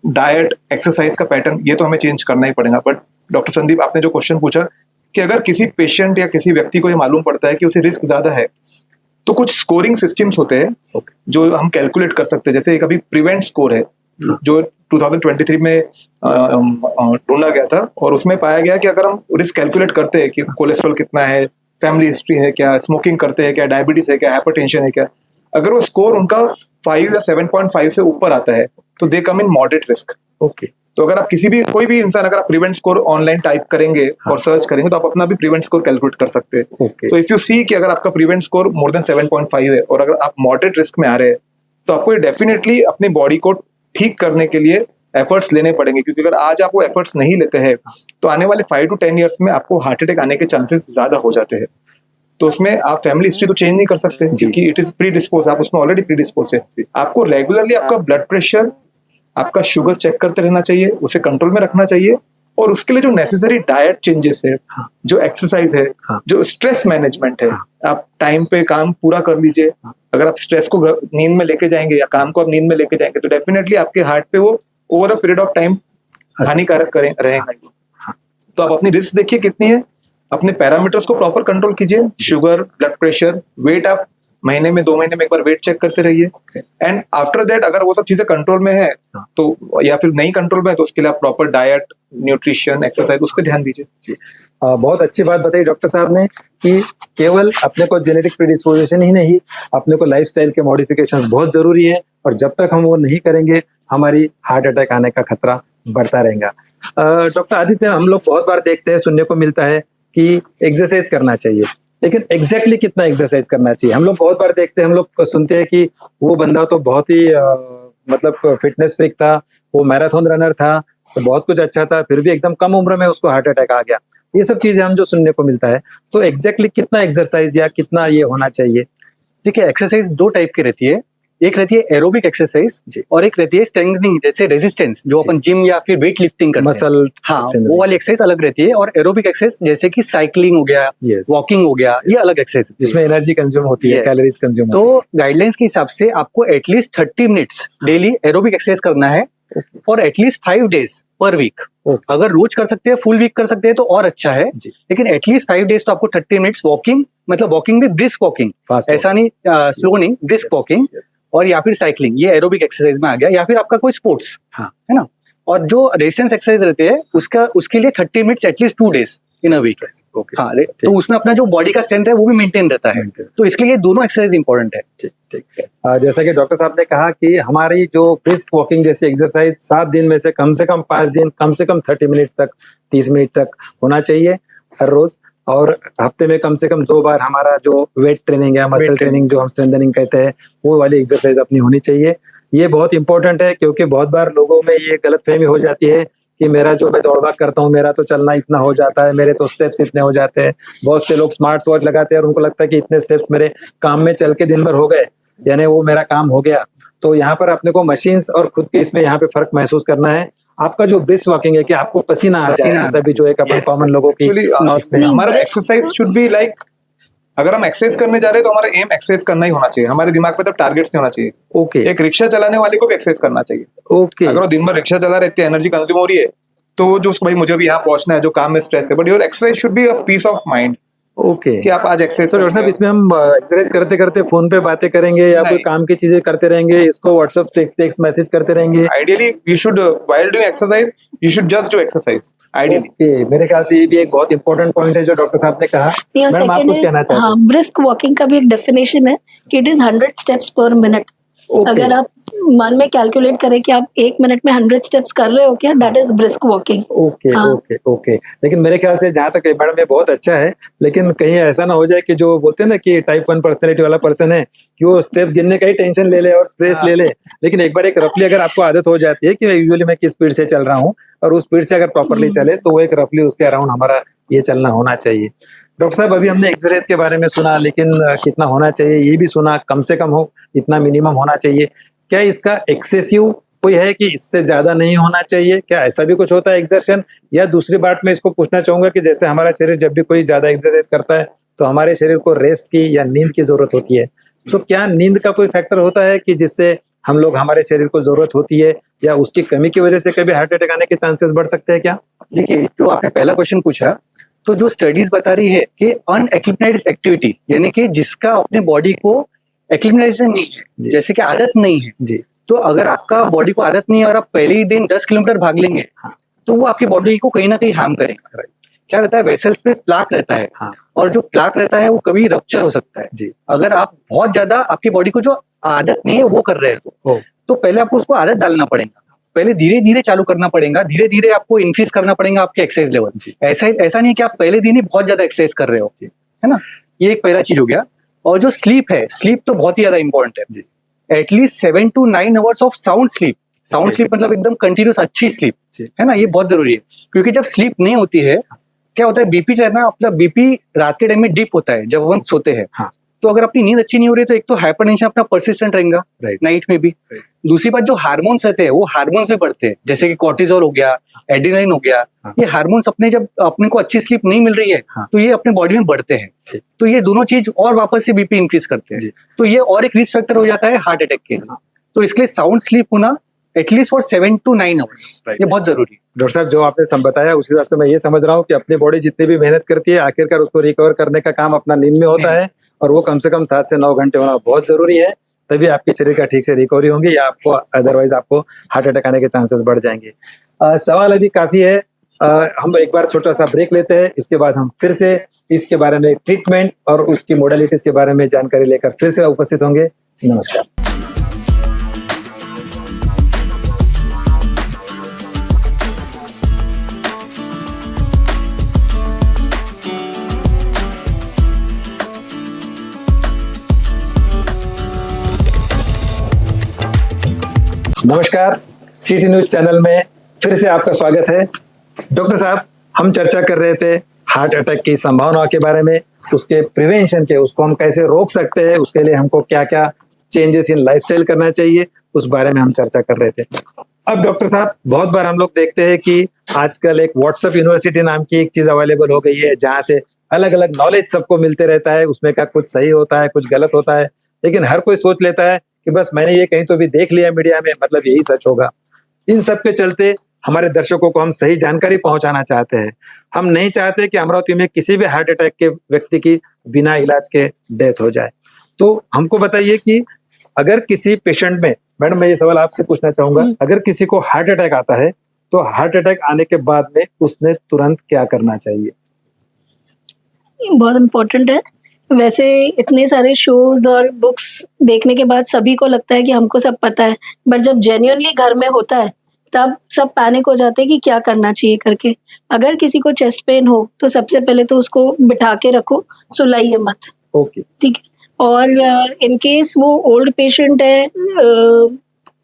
डाइट, एक्सरसाइज का पैटर्न ये तो हमें चेंज करना ही पड़ेगा। बट डॉक्टर संदीप, आपने जो क्वेश्चन पूछा कि अगर किसी पेशेंट या किसी व्यक्ति को ये मालूम पड़ता है कि उसे रिस्क ज्यादा है, तो कुछ स्कोरिंग सिस्टम्स होते हैं जो हम कैलकुलेट कर सकते हैं। जैसे एक अभी प्रिवेंट स्कोर है जो 2023 में ढूंढा गया था, और उसमें पाया गया कि अगर हम रिस्क कैलकुलेट करते हैं कि कोलेस्ट्रॉल कितना है, फैमिली हिस्ट्री है क्या, स्मोकिंग करते हैं क्या, डायबिटीज है क्या, हाइपरटेंशन है क्या, अगर वो स्कोर उनका 5 या 7.5 से ऊपर आता है तो दे कम इन मॉडरेट रिस्क। ओके। तो अगर आप कोई भी इंसान अगर आप प्रिवेंट स्कोर ऑनलाइन टाइप करेंगे और सर्च करेंगे तो आप अपना भी प्रिवेंट स्कोर कैलकुलेट कर सकते हैं। तो इफ यू सी कि अगर आपका प्रिवेंट स्कोर मोर देन 7.5 है और अगर आप मॉडरेट रिस्क में आ रहे हैं तो आपको डेफिनेटली अपनी बॉडी को ठीक करने के लिए एफर्ट्स लेने पड़ेंगे, क्योंकि अगर आज आप वो एफर्ट्स नहीं लेते हैं तो आने वाले 5 to 10 ईयर्स में आपको हार्ट अटैक आने के चांसेस ज्यादा हो जाते हैं। तो उसमें आप फैमिली हिस्ट्री तो चेंज नहीं कर सकते क्योंकि इट इज प्री डिस्पोज, आप उसमें ऑलरेडी प्री डिस्पोज है। आपको रेगुलरली आपका ब्लड प्रेशर, आपका शुगर चेक करते रहना चाहिए, उसे कंट्रोल में रखना चाहिए, और उसके लिए जो नेसेसरी डाइट चेंजेस है, जो एक्सरसाइज है, जो स्ट्रेस मैनेजमेंट है, आप टाइम पे काम पूरा कर लीजिए। अगर आप स्ट्रेस को नींद में लेके जाएंगे या काम को आप नींद में लेके जाएंगे तो डेफिनेटली आपके हार्ट पे वो over a period of time हानिकारक रहेगा। तो आप अपनी रिस्क देखिए कितनी है, अपने पैरामीटर्स को प्रॉपर कंट्रोल कीजिए, शुगर, ब्लड प्रेशर, वेट, आप महीने में 2 महीने में एक बार वेट चेक करते रहिए। एंड आफ्टर दैट अगर वो सब चीजें कंट्रोल में है तो, या फिर नहीं कंट्रोल में है, तो उसके लिए आप प्रॉपर डाइट, न्यूट्रिशन, एक्सरसाइज उस पर ध्यान दीजिए। बहुत अच्छी बात बताई डॉक्टर साहब ने कि केवल अपने को जेनेटिक प्रीडिस्पोजिशन ही नहीं, अपने को लाइफस्टाइल के मॉडिफिकेशंस बहुत जरूरी है, और जब तक हम वो नहीं करेंगे हमारी हार्ट अटैक आने का खतरा बढ़ता रहेगा। डॉक्टर आदित्य, हम लोग बहुत बार देखते हैं, सुनने को मिलता है कि एक्सरसाइज करना चाहिए, लेकिन एग्जैक्टली कितना एक्सरसाइज करना चाहिए? हम लोग बहुत बार देखते हैं, हम लोग सुनते हैं कि वो बंदा तो बहुत ही मतलब फिटनेस फ्रीक था, वो मैराथन रनर था, तो बहुत कुछ अच्छा था, फिर भी एकदम कम उम्र में उसको हार्ट अटैक आ गया। ये सब चीजें हम जो सुनने को मिलता है, तो एग्जैक्टली कितना एक्सरसाइज या कितना ये होना चाहिए? देखिए, एक्सरसाइज 2 टाइप की रहती है। एक रहती है एरोबिक एक्सरसाइज और एक रहती है स्ट्रेंथनिंग, जैसे रेजिस्टेंस, जो अपन जिम या फिर वेट लिफ्टिंग करते हैं, मसल, हाँ, वो वाली एक्सरसाइज अलग रहती है। और एरोबिक एक्सरसाइज जैसे कि साइकिलिंग हो गया, वॉकिंग हो गया, ये अलग एक्सरसाइज जिसमें एनर्जी कंज्यूम होती है, कैलोरीज कंज्यूम। तो गाइडलाइंस के हिसाब से आपको at least 30 minutes daily aerobic exercise करना है और एटलीस्ट 5 डेज पर वीक। अगर रोज कर सकते हैं, फुल वीक कर सकते हैं तो और अच्छा है, लेकिन एटलीस्ट 5 डेज तो आपको 30 मिनट्स वॉकिंग, मतलब वॉकिंग भी ब्रिस्क वॉकिंग, ऐसा नहीं स्लो नहीं, ब्रिस्क वॉकिंग, और या फिर साइकिलिंग, ये एरोबिक एक्सरसाइज में आ गया, या फिर आपका कोई स्पोर्ट्स, है ना। और जो रेजिस्टेंस एक्सरसाइज रहते हैं उसके लिए 30 minutes at least 2 days in a week. हाँ, तो उसमें अपना जो बॉडी का स्ट्रेंथ है वो भी मेंटेन रहता है, तो इसके लिए दोनों एक्सरसाइज इंपॉर्टेंट है। ठीक है। जैसा कि डॉक्टर साहब ने कहा कि हमारी जो ब्रिस्क वॉकिंग जैसी एक्सरसाइज 7 दिन में से कम 5 दिन, कम से कम 30 मिनट तक, 30 मिनट तक होना चाहिए हर रोज, और हफ्ते में कम से कम 2 बार हमारा जो वेट ट्रेनिंग है, मसल ट्रेनिंग जो हम स्ट्रेंथनिंग कहते हैं, वो वाली एक्सरसाइज अपनी होनी चाहिए। ये बहुत इंपॉर्टेंट है, क्योंकि बहुत बार लोगों में ये गलतफहमी हो जाती है कि मेरा जो मैं दौड़ भाग करता हूँ, मेरा तो चलना इतना हो जाता है, मेरे तो स्टेप्स इतने हो जाते हैं। बहुत से लोग स्मार्ट वॉच लगाते हैं और उनको लगता है कि इतने स्टेप्स मेरे काम में चल के दिन भर हो गए, यानी वो मेरा काम हो गया। तो यहाँ पर अपने को मशीन्स और खुद के इसमें यहाँ पे फर्क महसूस करना है। आपका जो ब्रिस्क वॉकिंग है कि आपको पसीना आ जाए, सभी जो एक अपन कॉमन लोगों की हमारा एक्सरसाइज शुड बी लाइक, अगर हम एक्सरसाइज करने जा रहे हैं तो हमारा एम एक्सरसाइज करना ही होना चाहिए, हमारे दिमाग में तब टारगेट्स नहीं होना चाहिए। ओके। एक रिक्शा चलाने वाले को भी एक्सरसाइज करना चाहिए। ओके। अगर वो दिन भर रिक्शा चला रहे, इतनी एनर्जी कंज्यूम हो रही है, तो जो भाई मुझे भी यहाँ पहुंचना है, जो काम में स्ट्रेस है, but your exercise should be a peace of mind. Okay, कि आप आज एक्सरसाइज। तो डॉक्टर साहब, इसमें हम एक्सरसाइज करते करते फोन पे बातें करेंगे या कोई काम की चीजें करते रहेंगे, इसको व्हाट्सएप टेक्स्ट मैसेज करते रहेंगे? Ideally you should, while doing exercise you should just do exercise ideally. Okay, मेरे ख्याल से ये भी एक बहुत इंपॉर्टेंट पॉइंट है जो डॉक्टर साहब ने कहा। मैडम, आप कुछ कहना चाहते हैं? ब्रिस्क वॉकिंग का भी एक डेफिनेशन है कि इट इज 100 स्टेप्स पर मिनट। ओके अगर आप मन में कैलकुलेट करें कि आप 1 मिनट में 100 स्टेप्स कर रहे हो क्या, that is brisk walking. Okay हाँ। Okay okay. लेकिन मेरे ख्याल से जहाँ तक मैडम ये बहुत अच्छा है, लेकिन कहीं ऐसा ना हो जाए कि जो बोलते हैं ना कि टाइप 1 पर्सनैलिटी वाला पर्सन है कि वो स्टेप गिनने का ही टेंशन ले ले और स्ट्रेस ले ले। लेकिन एक बार एक रफली अगर आपको आदत हो जाती है कि यूजुअली मैं किस स्पीड से चल रहा हूँ और उस स्पीड से अगर प्रॉपरली चले तो वो एक रफली उसके अराउंड हमारा ये चलना होना चाहिए। डॉक्टर साहब अभी हमने एक्सरसाइज के बारे में सुना, लेकिन कितना होना चाहिए ये भी सुना, कम से कम हो इतना मिनिमम होना चाहिए। क्या इसका एक्सेसिव कोई है कि इससे ज्यादा नहीं होना चाहिए? क्या ऐसा भी कुछ होता है एक्सर्शन? या दूसरी बात मैं इसको पूछना चाहूंगा कि जैसे हमारा शरीर जब भी कोई ज्यादा एक्सरसाइज करता है तो हमारे शरीर को रेस्ट की या नींद की जरूरत होती है, तो क्या नींद का कोई फैक्टर होता है कि जिससे हम लोग हमारे शरीर को जरूरत होती है, या उसकी कमी की वजह से कभी हार्ट अटैक आने के चांसेस बढ़ सकते हैं क्या? देखिए, जो आपने पहला क्वेश्चन पूछा, तो जो स्टडीज बता रही है कि अनएक्लिमेटाइज्ड एक्टिविटी, यानी कि जिसका अपने बॉडी को एक्लिमेटाइजेशन नहीं है, जी। जैसे कि आदत नहीं है, जी तो अगर आपका बॉडी को आदत नहीं है और आप पहले ही दिन 10 किलोमीटर भाग लेंगे, तो वो आपकी बॉडी को कहीं ना कहीं हार्म करेगा। क्या रहता है, वेसल्स पे प्लाक रहता है, हाँ। और जो प्लाक रहता है वो कभी रप्चर हो सकता है। जी अगर आप बहुत ज्यादा आपकी बॉडी को जो आदत नहीं है वो कर रहे हो, तो पहले आपको उसको आदत डालना पड़ेगा। पहले धीरे धीरे चालू करना पड़ेगा, धीरे धीरे आपको इंक्रीज करना पड़ेगा आपके एक्सरसाइज लेवल। जी। ऐसा नहीं कि आप पहले दिन ही बहुत ज्यादा एक्सरसाइज कर रहे हो, है ना। ये एक पहला चीज हो गया। और जो स्लीप है, स्लीप तो बहुत ही ज्यादा इंपॉर्टेंट है। At least 7 to 9 hours of sound sleep. Sound sleep मतलब एकदम कंटिन्यूस अच्छी स्लीप, है ना, ये बहुत जरूरी है। क्योंकि जब स्लीप नहीं होती है, क्या होता है, बीपी रहना, अपना बीपी रात के टाइम में डिप होता है जब हम सोते हैं। हाँ। तो अगर अपनी नींद अच्छी नहीं हो रही तो एक तो हाइपरटेंशन अपना परसिस्टेंट रहेगा नाइट में भी। दूसरी बात, जो हार्मोन्स रहते हैं वो हार्मोन्स में बढ़ते हैं, जैसे कि कोर्टिजोल हो गया, एड्रेनालिन हो गया। ये हार्मोन्स जब अपने को अच्छी स्लीप नहीं मिल रही है, तो ये अपने बॉडी में बढ़ते हैं। तो ये दोनों चीज और वापस से बीपी इंक्रीज करते हैं, तो ये और एक रिस्क फैक्टर हो जाता है हार्ट अटैक के लिए। तो इसके लिए साउंड स्लीप होना एटलीस्ट फॉर 7 to 9 आवर्स, ये बहुत जरूरी है। डॉक्टर साहब, जो आपने सब बताया उस हिसाब से मैं ये समझ रहा हूँ कि अपनी बॉडी जितनी भी मेहनत करती है, आखिरकार उसको रिकवर करने का काम अपना नींद में होता है, और वो कम से कम 7 से 9 घंटे होना बहुत जरूरी है। तभी आपके शरीर का ठीक से रिकवरी होंगी, या आपको अदरवाइज आपको हार्ट अटैक आने के चांसेस बढ़ जाएंगे। सवाल अभी काफी है, हम एक बार छोटा सा ब्रेक लेते हैं, इसके बाद हम फिर से इसके बारे में, ट्रीटमेंट और उसकी मोडालिटीज के बारे में जानकारी लेकर फिर से उपस्थित होंगे। नमस्कार। नमस्कार, सिटी न्यूज चैनल में फिर से आपका स्वागत है। डॉक्टर साहब, हम चर्चा कर रहे थे हार्ट अटैक की संभावनाओं के बारे में, उसके प्रिवेंशन के, उसको हम कैसे रोक सकते हैं, उसके लिए हमको क्या क्या चेंजेस इन लाइफस्टाइल करना चाहिए, उस बारे में हम चर्चा कर रहे थे। अब डॉक्टर साहब, बहुत बार हम लोग देखते हैं कि आजकल एक व्हाट्सएप यूनिवर्सिटी नाम की एक चीज अवेलेबल हो गई है, जहाँ से अलग अलग नॉलेज सबको मिलते रहता है। उसमें का कुछ सही होता है, कुछ गलत होता है, लेकिन हर कोई सोच लेता है कि बस मैंने ये कहीं तो भी देख लिया मीडिया में, मतलब यही सच होगा। इन सब के चलते हमारे दर्शकों को हम सही जानकारी पहुंचाना चाहते हैं। हम नहीं चाहते कि अमरावती में किसी भी हार्ट अटैक के व्यक्ति की बिना इलाज के डेथ हो जाए। तो हमको बताइए कि अगर किसी पेशेंट में, मैडम मैं ये सवाल आपसे पूछना चाहूंगा, अगर किसी को हार्ट अटैक आता है तो हार्ट अटैक आने के बाद में उसने तुरंत क्या करना चाहिए? बहुत इम्पोर्टेंट है। वैसे इतने सारे शोज और बुक्स देखने के बाद सभी को लगता है कि हमको सब पता है, बट जब जेन्युइनली घर में होता है तब सब पैनिक हो जाते हैं कि क्या करना चाहिए करके। अगर किसी को चेस्ट पेन हो तो सबसे पहले तो उसको बिठा के रखो, सुलाइए मत, ओके, ठीक है। और इन केस वो ओल्ड पेशेंट है,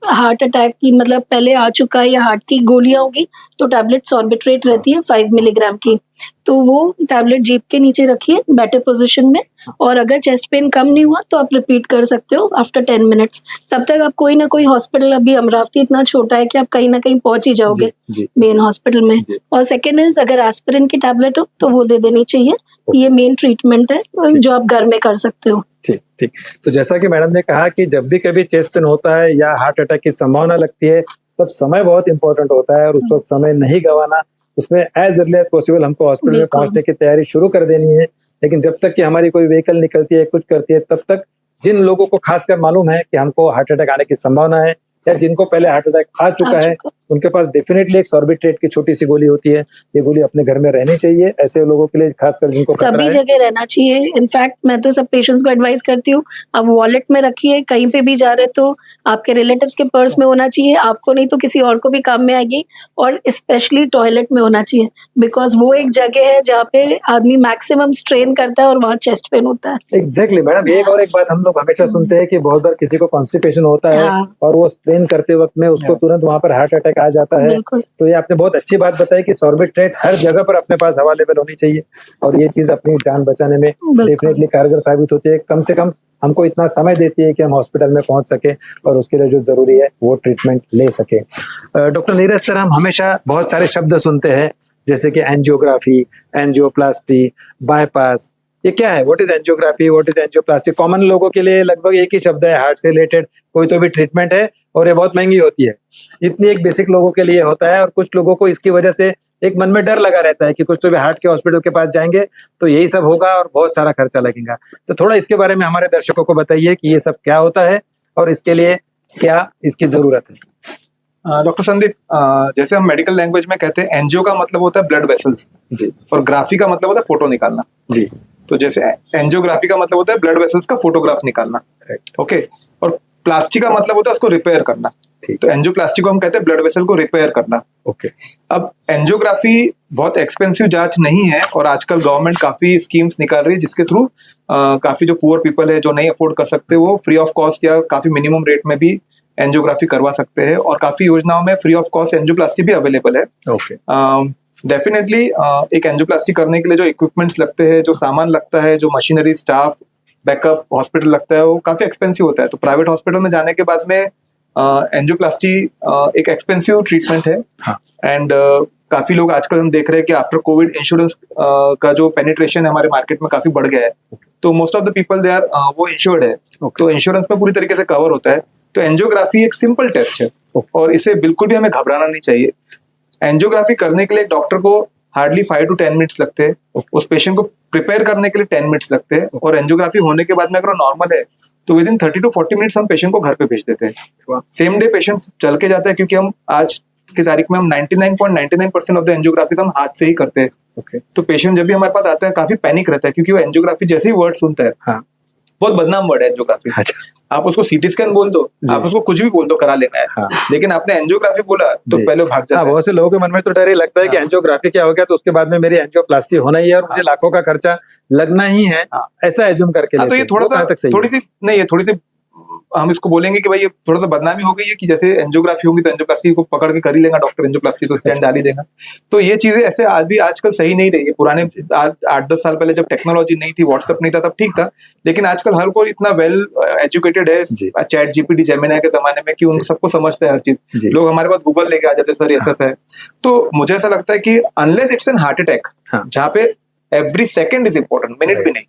हार्ट अटैक की मतलब पहले आ चुका है या हार्ट की गोलियां होगी, तो टैबलेट सॉर्बिट्रेट रहती है 5 मिलीग्राम की, तो वो टैबलेट जीभ के नीचे रखिए बेटर पोजीशन में। और अगर चेस्ट पेन कम नहीं हुआ तो आप रिपीट कर सकते हो आफ्टर 10 मिनट्स। तब तक आप कोई ना कोई हॉस्पिटल, अभी अमरावती इतना छोटा है कि आप कहीं ना कहीं पहुंच ही जाओगे मेन हॉस्पिटल में। और सेकेंड इज, अगर एस्पिरिन की टैबलेट हो तो वो दे देनी चाहिए। ये मेन ट्रीटमेंट है जो आप घर में कर सकते हो। ठीक ठीक। तो जैसा कि मैडम ने कहा कि जब भी कभी चेस्ट पेन होता है या हार्ट अटैक की संभावना लगती है, तब समय बहुत इंपॉर्टेंट होता है, और उस वक्त समय नहीं गंवाना, उसमें एज अर्ली एज पॉसिबल हमको हॉस्पिटल में पहुंचने की तैयारी शुरू कर देनी है। लेकिन जब तक कि हमारी कोई व्हीकल निकलती है, कुछ करती है, तब तक जिन लोगों को खासकर मालूम है कि हमको हार्ट अटैक आने की संभावना है, या जिनको पहले हार्ट अटैक आ चुका है, उनके पास डेफिनेटली एक सॉर्बिट्रेट की छोटी सी गोली होती है। ये गोली अपने घर में रहनी चाहिए ऐसे लोगों के लिए, खासकर जिनको खतरा सभी है। जगह रहना चाहिए। इनफैक्ट मैं तो सब पेशेंट्स को एडवाइस करती हूँ, आप वॉलेट में रखिए, कहीं पे भी जा रहे तो आपके रिलेटिव्स के पर्स में होना चाहिए, आपको नहीं तो किसी और को भी काम में आएगी, और स्पेशली टॉयलेट में होना चाहिए, बिकॉज वो एक जगह है जहाँ पे आदमी मैक्सिमम स्ट्रेन करता है और वहाँ चेस्ट पेन होता है। एग्जैक्टली मैडम, एक और एक बात हम लोग हमेशा सुनते हैं कि बहुत बार किसी को कॉन्स्टिपेशन होता है हाँ। और वो स्ट्रेन करते वक्त में उसको तुरंत वहां पर हार्ट अटैक आ जाता है। बिल्कुल। तो ये आपने बहुत अच्छी बात बताई कि सॉर्बिट्रेट हर जगह पर अपने पास अवेलेबल होनी चाहिए और ये चीज अपनी जान बचाने में डेफिनेटली कारगर साबित होती है। कम से कम हमको इतना समय देती है कि हम हॉस्पिटल में पहुंच सके और उसके लिए जो जरूरी है वो ट्रीटमेंट ले सके। डॉक्टर नीरज सर, हम हमेशा बहुत सारे शब्द सुनते हैं जैसे कि एंजियोग्राफी, एंजियोप्लास्टी, बाईपास। ये क्या है? What is angiography, what is angioplasty? Common लोगों के लिए लगभग एक ही शब्द है, हार्ट से रिलेटेड कोई तो भी ट्रीटमेंट है और ये बहुत महंगी होती है। इतनी एक बेसिक लोगों के लिए होता है और कुछ लोगों को इसकी वजह से एक मन में डर लगा रहता है कि कुछ तो भी हार्ट के हॉस्पिटल के पास जाएंगे तो यही सब होगा और बहुत सारा खर्चा लगेगा। तो थोड़ा इसके बारे में हमारे दर्शकों को बताइए कि ये सब क्या होता है और इसके लिए क्या इसकी जरूरत है। डॉक्टर संदीप, जैसे हम मेडिकल लैंग्वेज में कहते हैं, एनजीओ का मतलब होता है ब्लड वेसल्स जी और ग्राफी का मतलब होता है फोटो निकालना। जी। तो जैसे एंजियोग्राफी का मतलब होता है ब्लड वेसल्स का फोटोग्राफ निकालना, ओके। और प्लास्टी का मतलब होता है उसको रिपेयर करना। तो एंजियोप्लास्टी को हम कहते हैं ब्लड वेसल को रिपेयर करना। ओके। अब एंजियोग्राफी बहुत एक्सपेंसिव जांच नहीं है और आजकल गवर्नमेंट काफी स्कीम्स निकाल रही है जिसके थ्रू काफी जो पुअर पीपल है, जो नहीं अफोर्ड कर सकते, वो फ्री ऑफ कॉस्ट या काफी मिनिमम रेट में भी एंजियोग्राफी करवा सकते हैं और काफी योजनाओं में फ्री ऑफ कॉस्ट एंजियोप्लास्टी भी अवेलेबल है। ओके। डेफिनेटली एक एंजियोप्लास्टी करने के लिए जो इक्विपमेंट्स लगते हैं, जो सामान लगता है, जो मशीनरी, स्टाफ, बैकअप, हॉस्पिटल लगता है, वो काफी एक्सपेंसिव होता है। तो प्राइवेट हॉस्पिटल में जाने के बाद में एंजियोप्लास्टी एक एक्सपेंसिव ट्रीटमेंट है। हाँ। एंड काफी लोग आजकल हम देख रहे हैं कि आफ्टर कोविड इंश्योरेंस का जो पेनिट्रेशन है हमारे मार्केट में काफी बढ़ गया है। तो most of the people they are वो इंश्योर्ड है, तो इंश्योरेंस में पूरी तरीके से कवर होता है। तो एंजियोग्राफी एक सिंपल टेस्ट है और इसे बिल्कुल भी हमें घबराना नहीं चाहिए। एंजियोग्राफी करने के लिए डॉक्टर को हार्डली 5 to 10 मिनट्स लगते हैं, उस पेशेंट को प्रिपेयर करने के लिए 10 मिनट्स लगते हैं और एंजियोग्राफी होने के बाद में अगर नॉर्मल है तो विद इन 30 to 40 मिनट्स हम पेशेंट को घर पे भेज देते हैं। सेम डे पेशेंट्स चल के जाते हैं क्योंकि हम आज की तारीख में हम 99.99% ऑफ द एंजियोग्राफीज हम हाथ से ही करते हैं। ओके। तो पेशेंट जब भी हमारे पास आता है काफी पैनिक रहता है क्योंकि वो एंजियोग्राफी जैसे ही वर्ड सुनता है, हाँ। बहुत बदनाम वर्ड है एंजियोग्राफी। आप उसको सीटी स्कैन बोल दो, आप उसको कुछ भी बोल दो, करा लेना है। हाँ। लेकिन आपने एंजियोग्राफी बोला तो पहले भाग जाता है। बहुत से लोगों के मन में तो डर ही लगता है कि एंजियोग्राफी क्या हो गया तो उसके बाद में मेरी एंजियोप्लास्टी होना ही है और मुझे लाखों का खर्चा लगना ही है, ऐसा एज्यूम करके तो ये थोड़ी सी हम इसको बोलेंगे कि भाई ये थोड़ा सा बदनामी हो गई है कि जैसे एंजियोग्राफी होगी तो एंजियोप्लास्टी को पकड़ के कर ही लेगा डॉक्टर, एंजियोप्लास्टी तो स्टैंड डाल ही देगा। तो ये चीजें ऐसे आज भी आजकल सही नहीं रही है। पुराने 8-10 साल पहले जब टेक्नोलॉजी नहीं थी, व्हाट्सएप नहीं था, तब ठीक था, लेकिन आजकल हर कोई इतना वेल एजुकेटेड है चैट जीपीटी, जेमिनी के जमाने में कि उन सबको समझते हैं हर चीज। लोग हमारे पास गूगल लेके आ जाते हैं, सर ऐसा है। तो मुझे ऐसा लगता है कि unless it's an heart attack, जहाँ पे every second is important, minute भी नहीं,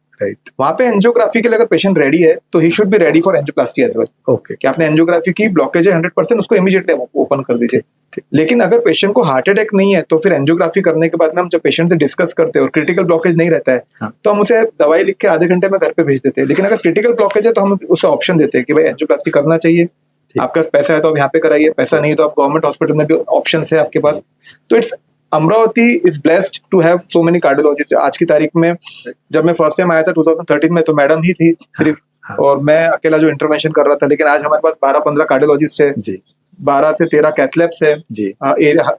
वहां पे एंजियोग्राफी के लिए अगर पेशेंट रेडी है तो he should be ready for angioplasty as well. Okay. कि आपने एंजियोग्राफी की, ब्लॉकेज है 100%, उसको इमीडिएटली ओपन कर दीजिए। लेकिन अगर पेशेंट को हार्ट अटैक नहीं है तो फिर एंजियोग्राफी करने के बाद में हम जब पेशेंट से डिस्कस करते हैं और क्रिटिकल ब्लॉकेज नहीं रहता है तो हम उसे दवाई लिख के आधे घंटे में घर पे भेज देते हैं। लेकिन अगर क्रिटिकल ब्लॉकेज है तो हम उसे ऑप्शन देते हैं कि भाई एंजियोप्लास्टी करना चाहिए, आपके पास पैसा है तो आप यहाँ पे कराइए, पैसा नहीं है तो आप गवर्नमेंट हॉस्पिटल में भी ऑप्शन है आपके पास। तो it's Amravati is blessed to have so many cardiologist. आज की तारीख में जब मैं फर्स्ट टाइम आया था 2013 में तो मैडम ही थी सिर्फ, और मैं अकेला जो इंटरवेंशन कर रहा था। लेकिन आज हमारे पास 12-15 कार्डियोलॉजिस्ट है, 12 से 13 कैथलैब्स है।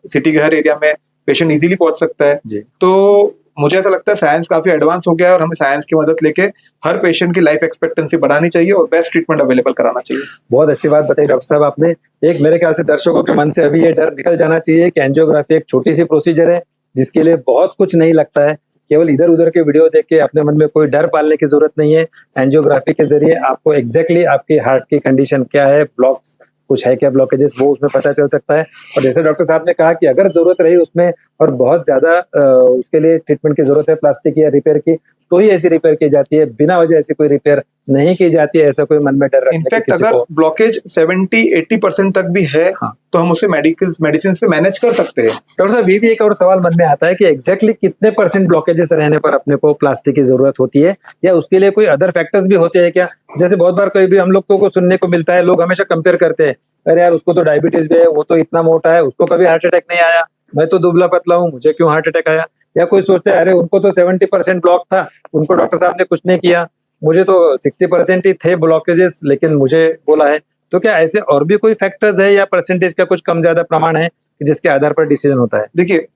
सिटी के हर एरिया में पेशेंट इजीली पहुंच सकता है। तो मुझे ऐसा लगता है साइंस काफी एडवांस हो गया है और हमें साइंस की मदद लेके हर पेशेंट की लाइफ एक्सपेक्टेंसी बढ़ानी चाहिए और बेस्ट ट्रीटमेंट अवेलेबल कराना चाहिए। बहुत अच्छी बात बताई डॉक्टर साहब आपने। एक मेरे ख्याल से दर्शकों के मन से अभी ये डर निकल जाना चाहिए कि एंजियोग्राफी एक छोटी सी प्रोसीजर है जिसके लिए बहुत कुछ नहीं लगता है। केवल इधर उधर के वीडियो देख के अपने मन में कोई डर पालने की जरूरत नहीं है। एंजियोग्राफी के जरिए आपको एग्जैक्टली आपकी हार्ट की कंडीशन क्या है, ब्लॉक्स कुछ है क्या, ब्लॉकेजेस, वो उसमें पता चल सकता है। और जैसे डॉक्टर साहब ने कहा कि अगर जरूरत रही उसमें और बहुत ज्यादा उसके लिए ट्रीटमेंट की जरूरत है प्लास्टिक या रिपेयर की, तो ही ऐसी रिपेयर की जाती है, बिना वजह ऐसी कोई रिपेयर नहीं की जाती है। ऐसा कोई मन में डर रखने की इनफैक्ट अगर ब्लॉकेज 70-80% तक भी है तो हम उसे मेडिसिन पे मैनेज कर सकते हैं। डॉक्टर साहब, ये भी एक और सवाल मन में आता है कि एग्जैक्टली कितने % ब्लॉकेजेस रहने पर अपने को प्लास्टिक की जरूरत होती है, या उसके लिए कोई अदर फैक्टर्स भी होते हैं क्या? जैसे बहुत बार कोई भी हम लोग को सुनने को मिलता है, लोग हमेशा कंपेयर करते हैं अरे यार उसको तो डायबिटीज भी है, वो तो इतना मोटा है, उसको कभी हार्ट अटैक नहीं आया, मैं तो दुबला पतला हूँ, मुझे क्यों हार्ट अटैक आया। या कोई सोचता है अरे उनको तो 70% ब्लॉक था, उनको डॉक्टर साहब ने कुछ नहीं किया, मुझे तो 60% ही थे ब्लॉकेजेस, लेकिन मुझे बोला है। तो क्या ऐसे और भी कोई फैक्टर्स है या परसेंटेज का कुछ कम ज्यादा प्रमाण है जिसके आधार पर डिसीजन होता है? देखिए,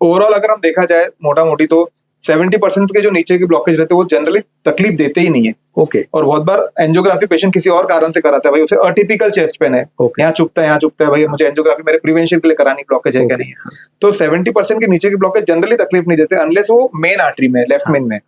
ओवरऑल अगर हम देखा जाए मोटा मोटी तो 70% के जो नीचे के ब्लॉकेज रहते हैं वो जनरली तकलीफ देते ही नहीं है। ओके और बहुत बार एंजियोग्राफी पेशेंट किसी और कारण से कराता है, भाई उसे अटिपिकल चेस्ट पेन है, ओके यहाँ चुभता है, यहाँ चुभता है, भाई मुझे एंजियोग्राफी मेरे प्रिवेंशन के लिए करानी, ब्लॉकेज है क्या नहीं है। तो 70% के नीचे के ब्लॉकेज जनरली तकलीफ नहीं देते अनलेस वो मेन आर्टरी में, लेफ्ट मेन में।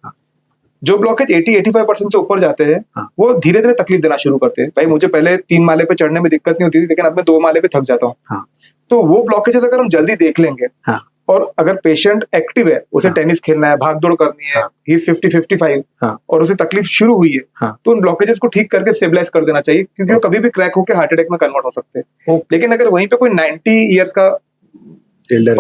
जो ब्लॉकेज 80-85% से ऊपर जाते हैं हाँ। वो धीरे धीरे तकलीफ देना शुरू करते हैं। भाई मुझे पहले 3 माले पे चढ़ने में दिक्कत नहीं होती थी, लेकिन अब मैं 2 माले पे थक जाता हूँ। हाँ। तो वो ब्लॉकेजेस अगर हम जल्दी देख लेंगे हाँ। और अगर पेशेंट एक्टिव है, उसे हाँ। टेनिस खेलना है, भाग दौड़ करनी है, हाँ। ही इज 50-55 हाँ। और उसे तकलीफ शुरू हुई है, हाँ। तो उन ब्लॉकेजेस को ठीक करके स्टेबलाइज कर देना चाहिए, क्योंकि वो कभी भी क्रैक होकर हार्ट अटैक में कन्वर्ट हो सकते हैं। लेकिन अगर वहीं पे कोई 90 ईयर्स का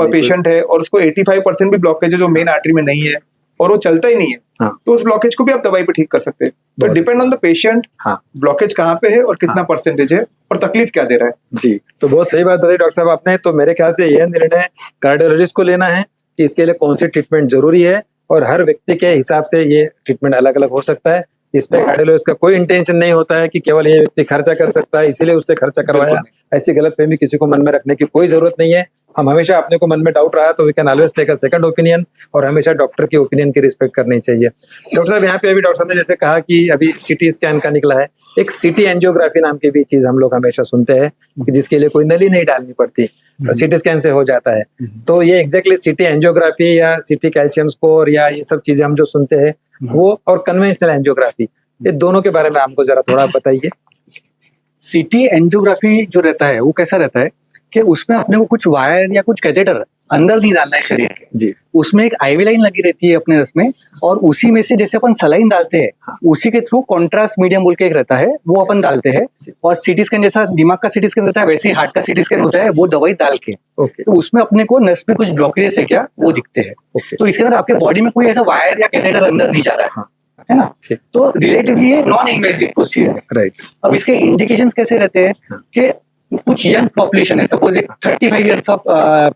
पेशेंट है और उसको 85% भी ब्लॉकेज है जो मेन आर्टरी में नहीं है और वो चलता ही नहीं है, हाँ। तो उस ब्लॉकेज को भी आप दवाई पे ठीक कर सकते हैं। तो बहुत डिपेंड ऑन द पेशेंट, हाँ। ब्लॉकेज कहाँ पे है और कितना हाँ। परसेंटेज है और तकलीफ क्या दे रहा है। जी, तो बहुत सही बात बताई डॉक्टर साहब आपने। तो मेरे ख्याल से यह निर्णय कार्डियोलॉजिस्ट को लेना है कि इसके लिए कौन सी ट्रीटमेंट जरूरी है, और हर व्यक्ति के हिसाब से ये ट्रीटमेंट अलग अलग हो सकता है। इस पे कार्डियोलॉजिस्ट का कोई इंटेंशन नहीं होता है कि केवल ये व्यक्ति खर्चा कर सकता है इसीलिए उससे खर्चा करवाया, ऐसी गलतफहमी किसी को मन में रखने की कोई जरूरत नहीं है। हम हमेशा अपने को मन में डाउट रहा तो we can always take a second opinion, और हमेशा डॉक्टर की ओपिनियन की रिस्पेक्ट करनी चाहिए। डॉक्टर साहब यहाँ पे अभी डॉक्टर साहब ने जैसे कहा कि अभी सीटी स्कैन का निकला है, एक सीटी एंजियोग्राफी नाम की भी चीज हम लोग हमेशा सुनते हैं कि जिसके लिए कोई नली नहीं डालनी पड़ती, सीटी स्कैन से हो जाता है। तो ये एग्जैक्टली सीटी एंजियोग्राफी या सीटी कैल्शियम स्कोर या ये सब चीजें हम जो सुनते हैं वो, और कन्वेंशनल एंजियोग्राफी, ये दोनों के बारे में हमको जरा थोड़ा बताइए। सीटी एंजियोग्राफी जो रहता है वो कैसा रहता है कि उसमें अपने को कुछ वायर या कुछ कैथेटर अंदर नहीं डालना है शरीर के। जी। उसमें एक आईवी लाइन लगी रहती है अपने रस में, और उसी में से जैसे अपन सलाइन डालते हैं उसी के थ्रू कॉन्ट्रास्ट मीडियम बोल के एक रहता है वो अपन डालते हैं, और सीटी स्कैन जैसा दिमाग का सीटी स्कैन रहता है वैसे ही हार्ट का सीटी स्कैन होता है, वो दवाई डाल के। ओके तो उसमें अपने को नस में कुछ ब्लॉकेज है क्या वो दिखते हैं। ओके तो इसके अंदर आपके बॉडी में कोई ऐसा वायर या कैथेटर अंदर नहीं जा रहा है ना। ठीक। तो रिलेटिवली ये नॉन इन्वेसिव प्रोसीजर है। राइट। अब इसके इंडिकेशंस कैसे रहते हैं कि कुछ यंग पॉपुलेशन है, सपोज एक 35 ईयर्स ऑफ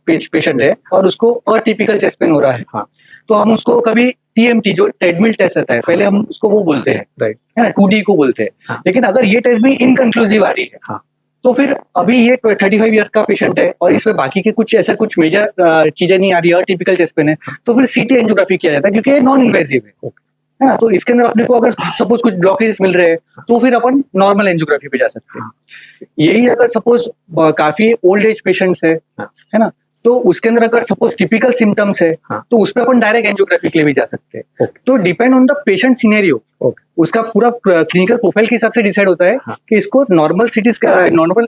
पेशेंट है और उसको अटिपिकल चेस्ट पेन हो रहा है, हाँ। तो हम उसको कभी टीएमटी जो ट्रेडमिल टेस्ट रहता है पहले हम उसको वो बोलते हैं, राइट, है ना, 2D को बोलते हैं। हाँ। लेकिन अगर ये टेस्ट भी इनकंक्लूसिव आ रही है, हाँ। तो फिर अभी ये 35 ईयर का पेशेंट है और इसमें बाकी के कुछ ऐसा कुछ मेजर चीजें नहीं आ रही है, अटिपिकल चेस्ट पेन है, तो फिर सीटी एंजियोग्राफी किया जाता है क्योंकि ये नॉन इन्वेसिव है ना। तो इसके अंदर अपने को अगर सपोज कुछ ब्लॉकेज मिल रहे हैं तो फिर अपन नॉर्मल एंजियोग्राफी पे जा सकते हैं। यही अगर सपोज काफी ओल्ड एज पेशेंट्स है ना, तो उसके अंदर अगर सपोज टिपिकल सिम्टम्स है तो उस पर अपन डायरेक्ट एंजियोग्राफी के लिए भी जा सकते हैं। तो depend on the patient scenario, उसका पूरा क्लिनिकल प्रोफाइल के हिसाब से डिसाइड होता है कि इसको नॉर्मल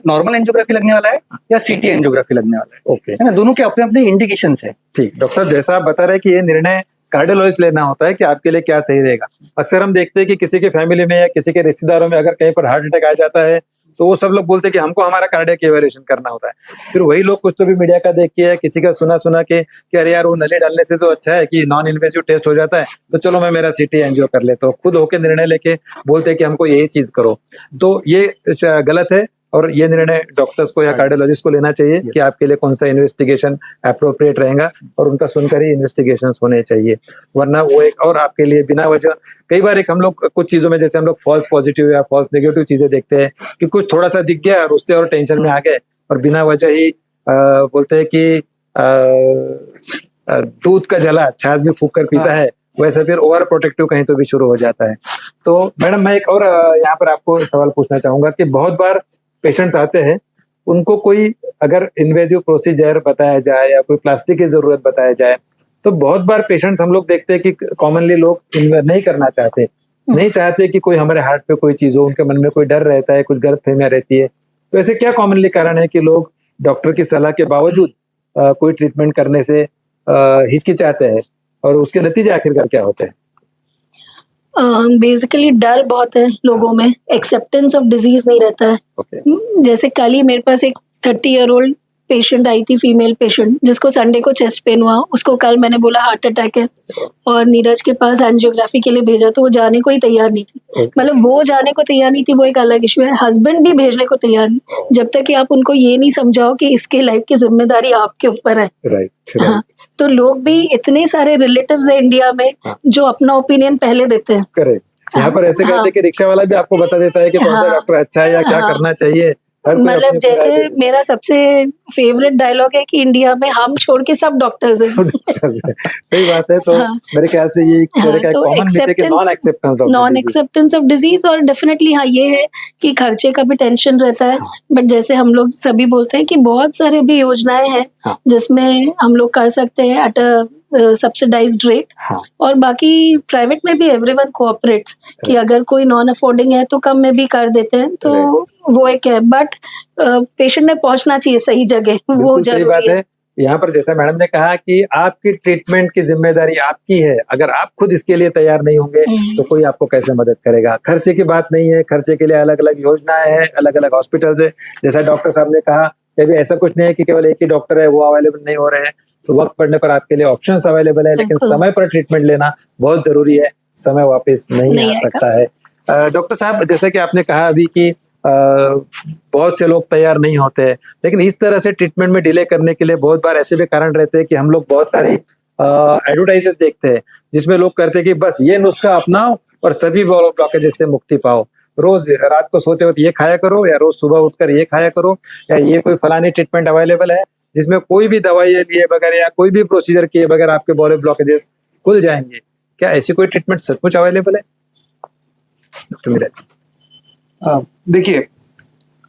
नॉर्मल एंजियोग्राफी लगने वाला है या सीटी एंजियोग्राफी लगने वाला है। ओके, है ना, दोनों के अपने अपने इंडिकेशंस है। ठीक। डॉक्टर साहब जैसा आप बता रहे हैं कि ये निर्णय कार्डियोलॉजिस्ट लेना होता है कि आपके लिए क्या सही रहेगा। अक्सर हम देखते हैं कि किसी के फैमिली में या किसी के रिश्तेदारों में अगर कहीं पर हार्ट अटैक आ जाता है तो वो सब लोग बोलते हैं कि हमको हमारा कार्डियक इवैल्यूएशन करना होता है। फिर वही लोग कुछ तो भी मीडिया का देख के किसी का सुना के कि अरे यार वो नली डालने से तो अच्छा है कि नॉन इन्वेसिव टेस्ट हो जाता है, तो चलो मैं मेरा सीटी एंजियो कर लेता हूँ, खुद होके निर्णय लेके बोलते हैं कि हमको यही चीज करो। तो ये गलत है और ये निर्णय डॉक्टर्स को या कार्डियोलॉजिस्ट को लेना चाहिए कि आपके लिए कौन सा इन्वेस्टिगेशन अप्रोप्रिएट रहेगा, और उनका सुनकर ही इन्वेस्टिगेशन होने चाहिए, वरना वो एक और आपके लिए बिना वजह, कई बार एक हम लोग कुछ चीजों में जैसे हम लोग फॉल्स पॉजिटिव या फॉल्स नेगेटिव चीजें देखते हैं कि कुछ थोड़ा सा दिख गया और उससे और टेंशन में आ गए और बिना वजह ही बोलते हैं कि दूध का जला छाछ भी फूंक कर पीता है, वैसे फिर ओवर प्रोटेक्टिव कहीं तो भी शुरू हो जाता है। तो मैडम मैं एक और यहाँ पर आपको सवाल पूछना चाहूंगा कि बहुत बार पेशेंट्स आते हैं, उनको कोई अगर इन्वेजिव प्रोसीजर बताया जाए या कोई प्लास्टिक की जरूरत बताया जाए तो बहुत बार पेशेंट्स हम लोग देखते हैं कि कॉमनली लोग नहीं करना चाहते, नहीं चाहते कि कोई हमारे हार्ट पे कोई चीज हो, उनके मन में कोई डर रहता है, कुछ गलतफहमियां रहती है। तो ऐसे क्या कॉमनली कारण है कि लोग डॉक्टर की सलाह के बावजूद कोई ट्रीटमेंट करने से हिचकिचाते हैं, और उसके नतीजे आखिरकार क्या होते हैं? बेसिकली डर बहुत है लोगों में, एक्सेप्टेंस ऑफ डिजीज नहीं रहता है। Okay. जैसे कल ही मेरे पास एक 30 ईयर ओल्ड पेशेंट आई थी, फीमेल पेशेंट, जिसको संडे को चेस्ट पेन हुआ, उसको कल मैंने बोला हार्ट अटैक है और नीरज के पास एंजियोग्राफी के लिए भेजा तो वो जाने को ही तैयार नहीं थी। मतलब वो जाने को तैयार नहीं थी, वो एक अलग इशू है, हस्बैंड भी भेजने को तैयार नहीं, जब तक कि आप उनको ये नहीं समझाओ कि इसके लाइफ की जिम्मेदारी आपके ऊपर है। राइट। हाँ, तो लोग भी इतने सारे रिलेटिव्स है इंडिया में जो अपना ओपिनियन पहले देते हैं। करेक्ट। यहाँ पर ऐसे कहते हैं कि रिक्शा वाला भी आपको बता देता है कि कौन सा हाँ, डॉक्टर अच्छा है या क्या हाँ। करना चाहिए। हर कोई मतलब अपनी अपनी राय जैसे देता मेरा सबसे फेवरेट डायलॉग है कि इंडिया में हम छोड़ के सब डॉक्टर्स हैं। है। सही बात है। तो हाँ। मेरे ख्याल से ये एक हाँ, तरह का तो कॉमन मिथ है कि नॉन एक्सेप्टेंस ऑफ डिजीज। और डेफिनेटली हाँ ये है कि खर्चे का भी टेंशन रहता है। बट जैसे हम लोग सभी बोलते हैं कि बहुत सारे भी योजनाएं हैं हाँ। जिसमें हम लोग कर सकते हैं एट अ सब्सिडाइज्ड रेट। हाँ। और बाकी प्राइवेट में भी एवरीवन कोऑपरेट्स कि अगर कोई नॉन अफोर्डिंग है तो कम में भी कर देते हैं, तो वो एक है। बट पेशेंट में पहुंचना चाहिए सही जगह, वो बिल्कुल सही बात जरूरी है। है। यहाँ पर जैसा मैडम ने कहा कि आपकी ट्रीटमेंट की जिम्मेदारी आपकी है, अगर आप खुद इसके लिए तैयार नहीं होंगे तो कोई आपको कैसे मदद करेगा। खर्चे की बात नहीं है, खर्चे के लिए अलग अलग योजनाएं हैं, अलग अलग हॉस्पिटल्स है। जैसा डॉक्टर साहब ने कहा कि अभी ऐसा कुछ नहीं है कि केवल एक ही डॉक्टर है वो अवेलेबल नहीं हो रहे हैं, तो वक्त पड़ने पर आपके लिए ऑप्शंस अवेलेबल है, लेकिन बिल्कुल। समय पर ट्रीटमेंट लेना बहुत जरूरी है, समय वापस नहीं नहीं आ आएगा। सकता है। डॉक्टर साहब, जैसे कि आपने कहा अभी कि बहुत से लोग तैयार नहीं होते हैं, लेकिन इस तरह से ट्रीटमेंट में डिले करने के लिए बहुत बार ऐसे भी कारण रहते हैं कि हम लोग बहुत सारी एडवर्टाइजेस देखते हैं जिसमें लोग करते हैं कि बस ये नुस्खा अपनाओ और सभी ब्लॉकेजेस से मुक्ति पाओ। रोज रात को सोते वक्त ये खाया करो या रोज सुबह उठकर ये खाया करो, या ये कोई फलानी ट्रीटमेंट अवेलेबल है जिसमें कोई भी दवाई लिए बगैर या कोई भी प्रोसीजर किए बगैर आपके बॉडी ब्लॉकेजेस खुल जाएंगे। क्या ऐसी कोई ट्रीटमेंट सचमुच अवेलेबल है डॉक्टर मीरा? देखिए,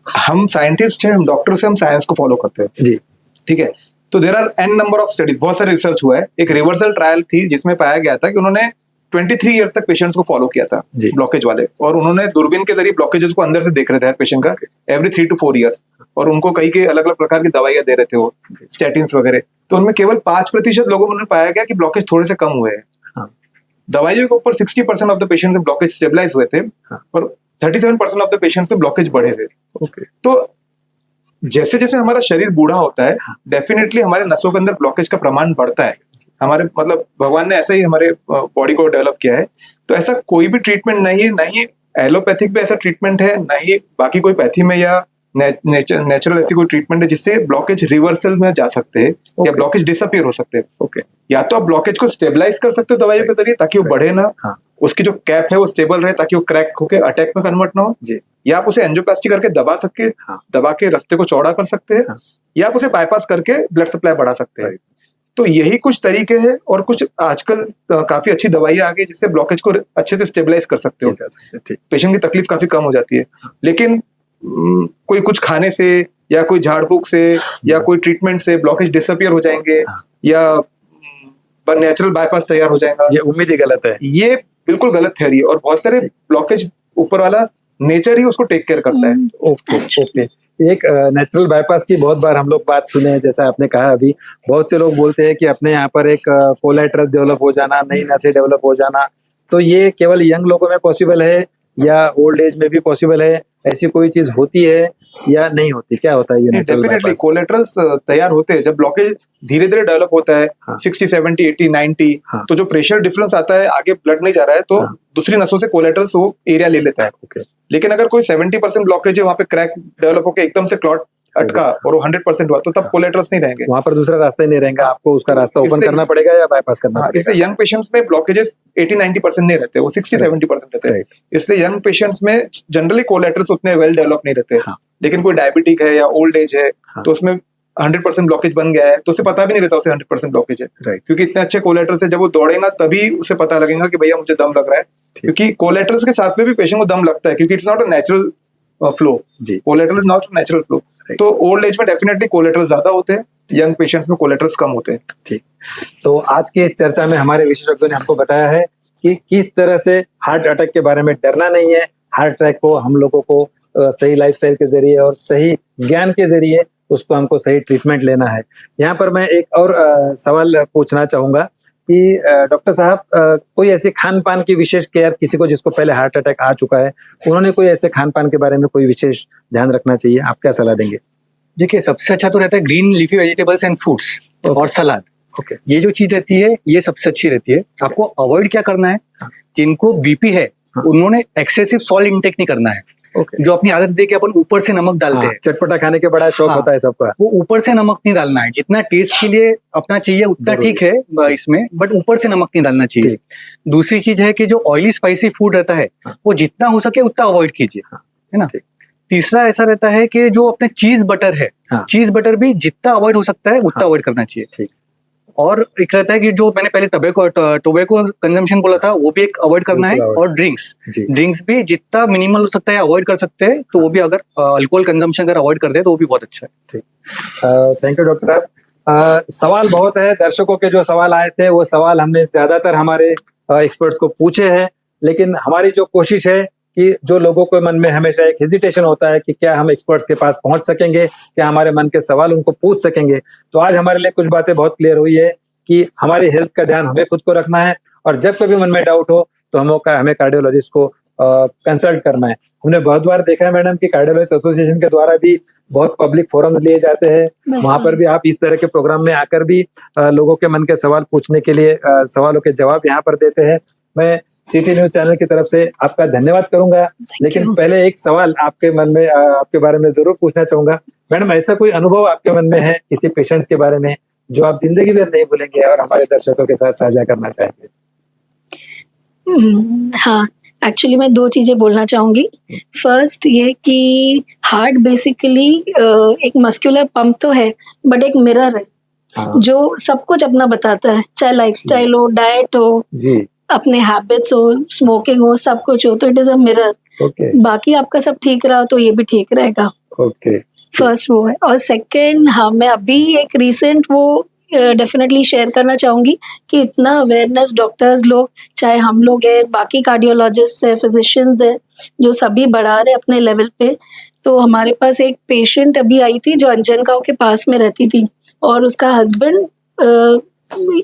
हम साइंटिस्ट हैं, हम डॉक्टर से हम साइंस को फॉलो करते हैं जी। ठीक है। तो there are n number of studies, बहुत सारे रिसर्च हुआ है। एक रिवर्सल ट्रायल थी जिसमें पाया गया था कि उन्होंने 23 इयर्स तक पेशेंट्स को फॉलो किया था जी। ब्लॉकेज वाले, और उन्होंने दूरबीन के जरिए ब्लॉकेजेस को अंदर से देख रहे थे पेशेंट का एवरी 3 to 4 ईयर्स, और उनको कई के अलग अलग प्रकार की दवाइयां दे रहे थे वो स्टैटिन्स वगैरह। तो उनमें केवल 5% लोगों में पाया गया कि ब्लॉकेज थोड़े से कम हुए हैं। हाँ। दवाइयों के ऊपर 60% ऑफ द पेशेंट्स में ब्लॉकेज स्टेबलाइज हुए थे, हाँ। और 37% ऑफ द पेशेंट्स में ब्लॉकेज बढ़े थे। ओके। तो जैसे जैसे हमारा शरीर बूढ़ा होता है, डेफिनेटली हमारे नसों के अंदर ब्लॉकेज का प्रमाण बढ़ता है। हमारे मतलब भगवान ने ऐसे ही हमारे बॉडी को डेवलप किया है। तो ऐसा कोई भी ट्रीटमेंट नहीं है, ना ही एलोपैथिक में ऐसा ट्रीटमेंट है, ना ही बाकी कोई पैथी में या नेचुरल ऐसी कोई ट्रीटमेंट है जिससे ब्लॉकेज रिवर्सल में जा सकते हैं या ब्लॉकेज डिसअपियर हो सकते हैं। ओके। या तो आप ब्लॉकेज को स्टेबलाइज कर सकते हो दवाइयों के जरिए ताकि वो बढ़े ना, हाँ। उसकी जो कैप है वो स्टेबल रहे ताकि वो क्रैक होकर अटैक में कन्वर्ट ना हो जी। या आप उसे एंजियोप्लास्टी करके दबा के रास्ते को चौड़ा कर सकते हैं, हाँ। या आप उसे बाईपास करके ब्लड सप्लाई बढ़ा सकते हैं। तो यही कुछ तरीके हैं, और कुछ आजकल काफी अच्छी दवाइयां आ गई जिससे ब्लॉकेज को अच्छे से स्टेबलाइज कर सकते हो। पेशेंट की तकलीफ काफी कम हो जाती है। लेकिन कोई कुछ खाने से या कोई झाड़ फूक से या कोई ट्रीटमेंट से ब्लॉकेज डिसअपियर हो जाएंगे या नेचुरल बाईपास तैयार हो जाएगा, ये उम्मीद ही गलत है। ये बिल्कुल गलत थ्योरी है। और बहुत सारे ब्लॉकेज ऊपर वाला नेचर ही उसको टेक केयर करता है। Okay okay. एक नेचुरल बाईपास की बहुत बार हम लोग बात सुने हैं, जैसा आपने कहा अभी, बहुत से लोग बोलते हैं कि अपने यहाँ पर एक कोलेट्रस डेवलप हो जाना, नई नसें डेवलप हो जाना, तो ये केवल यंग लोगों में पॉसिबल है या ओल्ड एज में भी पॉसिबल है? ऐसी कोई चीज होती है या नहीं होती? क्या होता है ये नेचुरल डेफिनेटली बाईपास? कोलेट्रल्स तैयार होते हैं जब ब्लॉकेज धीरे धीरे डेवलप होता है। हाँ। 60, 70, 80, 90, हाँ। तो जो प्रेशर डिफरेंस आता है, आगे ब्लड नहीं जा रहा है, तो हाँ। दूसरी नसों से कोलेट्रल्स वो एरिया ले लेता है। ओके। लेकिन अगर कोई 70% ब्लॉकेज है, वहां पे क्रैक डेवलप होकर एकदम से क्लॉट अटका और वो 100% हुआ, तो तब कोलेट्रल्स नहीं रहेंगे। वहां पर दूसरा रास्ता ही नहीं रहेगा, आपको उसका रास्ता ओपन इसलिए- करना पड़ेगा या बाईपास करना हाँ, पड़ेगा। इसलिए यंग पेशेंट्स में ब्लॉकेजेस 80-90% नहीं रहते, वो 60-70% रहते हैं। राइट। इसलिए यंग पेशेंट्स में जनरली कोलेट्रल्स उतने वेल डेवलप नहीं रहते। हाँ। लेकिन कोई डायबिटिक है या ओल्ड एज है, हाँ। तो उसमें 100% ब्लॉकेज बन गया है, तो उसे पता भी नहीं रहता उसे 100% ब्लॉकेज है। राइट। क्योंकि इतने अच्छे कोलेट्रल्स है, जब वो दौड़ेगा तभी उसे पता लगेगा कि भैया मुझे दम लग रहा है। क्योंकि कोलेट्रल्स के साथ में भी पेशेंट को दम लगता है, क्योंकि it's not a natural flow. जी। Collateral is not natural flow. Right. तो ओल्ड एज में डेफिनेटली कोलेट्रल्स ज्यादा होते हैं, यंग पेशेंट्स में कोलेट्रल्स कम होते हैं। ठीक। तो आज की इस चर्चा में हमारे विशेषज्ञों ने हमको बताया है कि किस तरह से हार्ट अटैक के बारे में डरना नहीं है। हार्ट अटैक को हम लोगों को सही लाइफस्टाइल के जरिए और सही ज्ञान के जरिए उसको हमको सही ट्रीटमेंट लेना है। यहाँ पर मैं एक और सवाल पूछना चाहूंगा कि डॉक्टर साहब, कोई ऐसे खान पान की विशेष केयर किसी को जिसको पहले हार्ट अटैक आ चुका है, उन्होंने कोई ऐसे खान पान के बारे में कोई विशेष ध्यान रखना चाहिए? आप क्या सलाह देंगे? देखिए सबसे अच्छा तो रहता है green leafy vegetables and fruits और सलाद। ओके ये जो चीज रहती है ये सबसे अच्छी रहती है। आपको अवॉइड क्या करना है, जिनको बीपी है हाँ। उन्होंने एक्सेसिव सॉल्ट इंटेक नहीं करना है। ओके जो अपनी आदत देके अपन ऊपर से नमक डालते हैं, चटपटा खाने के बड़ा शौक हाँ। होता है सबका। वो ऊपर से नमक नहीं डालना है। जितना टेस्ट के लिए अपना चाहिए उतना जरूरी ठीक है इसमें, बट ऊपर से नमक नहीं डालना चाहिए। ठीक। दूसरी चीज है कि जो ऑयली स्पाइसी फूड रहता है हाँ। वो जितना हो सके उतना अवॉइड कीजिए, हाँ। है ना। ठीक। तीसरा ऐसा रहता है कि जो अपने चीज बटर है, हाँ। चीज बटर भी जितना अवॉइड हो सकता है उतना हाँ। अवॉइड करना चाहिए। ठीक। और एक रहता है कि जो मैंने पहले टोबैको कंजम्पशन बोला था वो भी एक अवॉइड करना है। बिल्कुल avoid। और ड्रिंक्स जी ड्रिंक्स भी जितना मिनिमल हो सकता है अवॉइड कर सकते हैं, तो वो भी अगर अल्कोहल कंजम्पशन अगर अवॉइड कर दे तो वो भी बहुत अच्छा है। थैंक यू डॉक्टर साहब। सवाल बहुत है, दर्शकों के जो सवाल आए थे वो सवाल हमने ज्यादातर हमारे एक्सपर्ट्स को पूछे हैं, लेकिन हमारी जो कोशिश है कि जो लोगों के मन में हमेशा एक हेजिटेशन होता है कि क्या हम एक्सपर्ट्स के पास पहुंच सकेंगे, क्या हमारे मन के सवाल उनको पूछ सकेंगे, तो आज हमारे लिए कुछ बातें बहुत क्लियर हुई है कि हमारी हेल्थ का ध्यान हमें खुद को रखना है, और जब कभी मन में डाउट हो तो हमें कार्डियोलॉजिस्ट को कंसल्ट करना है। हमने बहुत बार देखा है मैडम कि कार्डियोलॉजिस्ट एसोसिएशन के द्वारा भी बहुत पब्लिक फोरम्स लिए जाते हैं, वहां पर भी आप इस तरह के प्रोग्राम में आकर भी लोगों के मन के सवाल पूछने के लिए सवालों के जवाब यहाँ पर देते हैं। मैं सिटी न्यूज चैनल की तरफ से आपका धन्यवाद करूंगा, लेकिन पहले एक सवाल आपके मन में आपके बारे में जरूर पूछना चाहूंगा। मैडम, ऐसा कोई अनुभव आपके मन में है किसी पेशेंट्स के बारे में जो आप जिंदगी भर नहीं भूलेंगे और हमारे दर्शकों के साथ साझा करना चाहेंगे? हाँ, एक्चुअली मैं 2 चीज़ें बोलना चाहूँगी। फर्स्ट ये कि हार्ट बेसिकली एक मस्कुलर पंप तो है, बट एक मिरर है, हाँ जो सब कुछ अपना बताता है, चाहे लाइफ़स्टाइल हो, डाइट हो, जी अपने हैबिट्स हो, स्मोकिंग हो, सब कुछ हो, तो it is a mirror. Okay बाकी आपका सब ठीक रहा तो ये भी ठीक रहेगा। ओके फर्स्ट वो है, और सेकंड हाँ, मैं अभी एक रीसेंट वो डेफिनेटली शेयर करना चाहूँगी कि इतना अवेयरनेस डॉक्टर्स लोग, चाहे हम लोग हैं, बाकी कार्डियोलॉजिस्ट है, फिजिशियंस है, जो सभी बढ़ा रहे अपने लेवल पे। तो हमारे पास एक पेशेंट अभी आई थी जो अंजनगांव के पास में रहती थी, और उसका हस्बैंड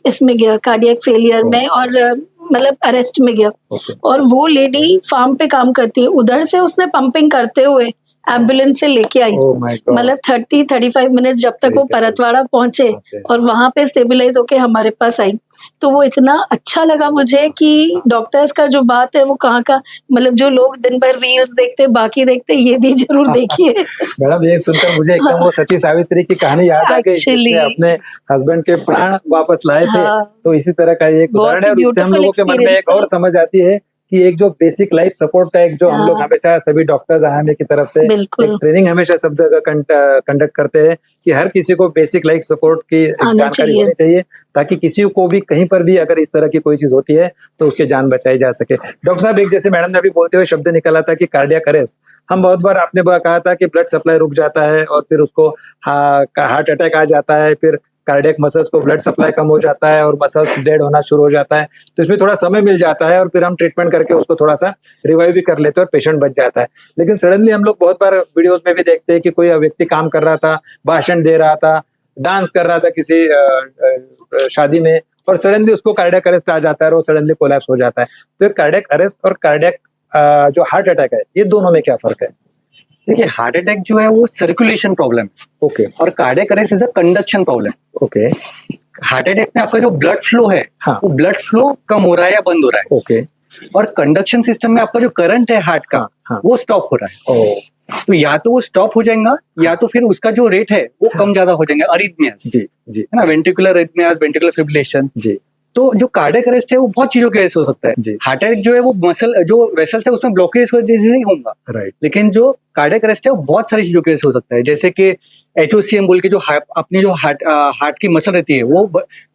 इसमें गया कार्डियक फेलियर में, और मतलब अरेस्ट में गया। ओके और वो लेडी फार्म पे काम करती है, उधर से उसने पंपिंग करते हुए एम्बुलेंस से लेके आई, ओह माय गॉड, मतलब 30-35 मिनट्स जब तक वो परतवाड़ा पहुंचे, और वहां पे स्टेबलाइज होके हमारे पास आई। तो वो इतना अच्छा लगा मुझे कि डॉक्टर्स का जो बात है वो कहाँ का, मतलब जो लोग दिन भर रील्स देखते, बाकी देखते, ये भी जरूर देखिए। मैडम ये सुनकर मुझे एकदम वो सती सावित्री की कहानी याद आ गई, Actually, जिसने अपने हस्बैंड के प्राण वापस लाए थे। हाँ, तो इसी तरह का ये एक बहुत उदाहरण है, ही और इससे हम beautiful लोगों के मन में एक experience और था। समझ आती है कि एक जो बेसिक लाइफ सपोर्ट का एक जो हम लोग हाँ। हमेशा सभी डॉक्टर्स आने की तरफ से बिल्कुल। एक ट्रेनिंग हमेशा सब जगह कंडक्ट करते हैं कि हर किसी को बेसिक लाइफ सपोर्ट की एक आना जानकारी चाहिए। होनी चाहिए, ताकि किसी को भी कहीं पर भी अगर इस तरह की कोई चीज होती है तो उसकी जान बचाई जा सके। डॉक्टर साहब, एक जैसे मैडम ने अभी बोलते हुए शब्द निकला था कि कार्डियक अरेस्ट, हम बहुत बार आपने कहा था कि ब्लड सप्लाई रुक जाता है और फिर उसको हार्ट अटैक आ जाता है, फिर कार्डियक मसल्स को ब्लड सप्लाई कम हो जाता है और मसल्स डेड होना शुरू हो जाता है, तो इसमें थोड़ा समय मिल जाता है और फिर हम ट्रीटमेंट करके उसको थोड़ा सा रिवाइव भी कर लेते हैं और पेशेंट बच जाता है। लेकिन सडनली हम लोग बहुत बार वीडियोस में भी देखते हैं कि कोई व्यक्ति काम कर रहा था, भाषण दे रहा था, डांस कर रहा था किसी शादी में, और सडनली उसको कार्डियक अरेस्ट आ जाता है और वो सडनली कोलैप्स हो जाता है। तो कार्डियक अरेस्ट और कार्डियक जो हार्ट अटैक है, ये दोनों में क्या फर्क है? देखिए हार्ट अटैक जो है वो सर्कुलेशन प्रॉब्लम है, ओके और cardiac arrest is a conduction problem. Okay heart attack में आपका जो ब्लड फ्लो है हाँ। वो ब्लड फ्लो कम हो रहा है या बंद हो रहा है, ओके और कंडक्शन सिस्टम में आपका जो करंट है हार्ट का हाँ। वो स्टॉप हो रहा है। ओ तो या तो वो स्टॉप हो जाएगा या तो फिर उसका जो रेट है वो कम ज्यादा हो जाएंगे, अरिथमियास, जी जी है ना, वेंट्रिकुलर अरिथमियास, वेंट्रिकुलर फिब्रिलेशन। जी तो जो कार्डियक अरेस्ट है वो बहुत चीजों की वजह से हो सकता जी। है। हार्ट अटैक जो है वो मसल जो वेसल्स है उसमें ब्लॉकेज की वजह से नहीं होगा, राइट लेकिन जो कार्डियक अरेस्ट है वो बहुत सारी चीजों की वजह से हो सकता है, जैसे कि HOCM बोल के जो अपनी जो हार्ट की मसल रहती है वो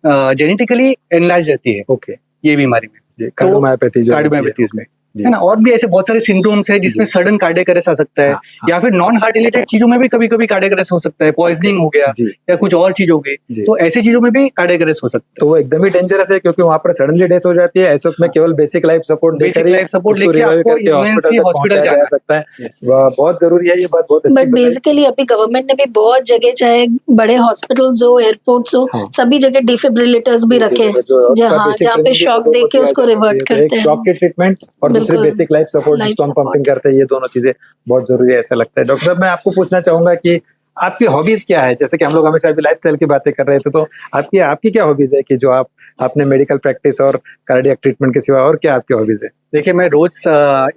जेनेटिकली एनलार्ज रहती है ओके ये बीमारी में, जी, कार्डियोमायोपैथी जो कार्डियोमायोपैथीज में, जी। है ना। और भी ऐसे बहुत सारे सिम्टम्स है जिसमें जी। सडन कार्डियक अरेस्ट आ सकता है, हाँ, हाँ। या फिर नॉन हार्ट रिलेटेड चीजों में भी कभी कभी कार्डियक अरेस्ट हो सकता है, पॉइजनिंग हो गया जी या कुछ और चीज हो गई, जी। तो ऐसी चीजों में भी कार्डियक अरेस्ट हो सकता है। तो वो एकदम ही डेंजरस है, क्योंकि वहां पर सडनली डेथ हो जाती है। ऐसे में केवल basic life support basic life support लेके आपको इमरजेंसी हॉस्पिटल जाना जा सकता है। बहुत जरूरी है, ये बात बहुत अच्छी बट बताई। बेसिकली अभी गवर्नमेंट ने भी बहुत जगह, चाहे बड़े हॉस्पिटल्स हो, एयरपोर्ट्स हो, हाँ। सभी जगह डिफिब्रिलेटर्स भी रखे हैं, जो उसका जहाँ basic जहाँ पे training भी शॉक लोगों दे को के दिया उसको जाना रिवर्ट चाहिए। तो करते एक शॉक हैं। की ट्रीटमेंट और दूसरी बिल्कुल। बेसिक लाइफ सपोर्ट Life जिसको हम support। पंपिंग करते हैं, ये दोनों चीजें बहुत जरूरी है ऐसा लगता है। डॉक्टर साहब, मैं आपको पूछना चाहूंगा कि आपकी हॉबीज क्या है? जैसे कि हम लोग हमेशा अभी लाइफ स्टाइल की बातें कर रहे थे, तो आपकी आपकी क्या हॉबीज है कि जो आप अपने मेडिकल प्रैक्टिस और कार्डियक ट्रीटमेंट के सिवा और क्या आपकी हॉबीज है? देखिए, मैं रोज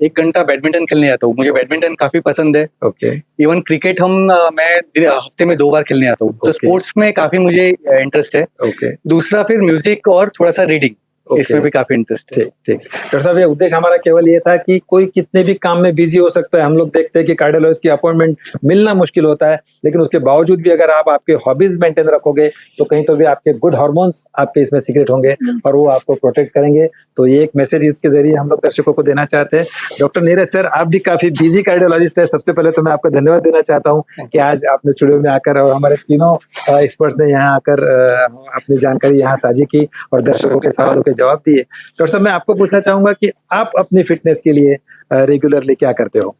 1 घंटा बैडमिंटन खेलने आता हूँ। मुझे बैडमिंटन काफी पसंद है। ओके इवन क्रिकेट मैं हफ्ते में 2 बार खेलने आता हूँ। तो Okay. स्पोर्ट्स में काफी मुझे इंटरेस्ट है। ओके दूसरा फिर म्यूजिक और थोड़ा सा रीडिंग, Okay. इसमें भी काफी इंटरेस्ट है। ठीक ठीक। डॉक्टर साहब, ये उद्देश्य हमारा केवल ये था कि कोई कितने भी काम में बिजी हो सकता है। हम लोग देखते हैं कि कार्डियोलॉजिस्ट की अपॉइंटमेंट मिलना मुश्किल होता है, लेकिन उसके बावजूद भी अगर आप आपके हॉबीज मेंटेन रखोगे तो कहीं तो भी आपके गुड हार्मोन्स आपके इसमें सीक्रेट होंगे और वो आपको प्रोटेक्ट करेंगे। तो ये एक मैसेज इसके जरिए हम लोग दर्शकों को देना चाहते हैं। डॉक्टर नीरज सर, आप भी काफी बिजी कार्डियोलॉजिस्ट है। सबसे पहले तो मैं आपको धन्यवाद देना चाहता हूँ कि आज आपने स्टूडियो में आकर और हमारे तीनों एक्सपर्ट्स ने यहाँ आकर अपनी जानकारी यहाँ साझी की और दर्शकों के सवालों के जवाब दिए। डॉक्टर साहब, मैं आपको पूछना चाहूंगा कि आप अपनी फिटनेस के लिए रेगुलरली क्या करते हो?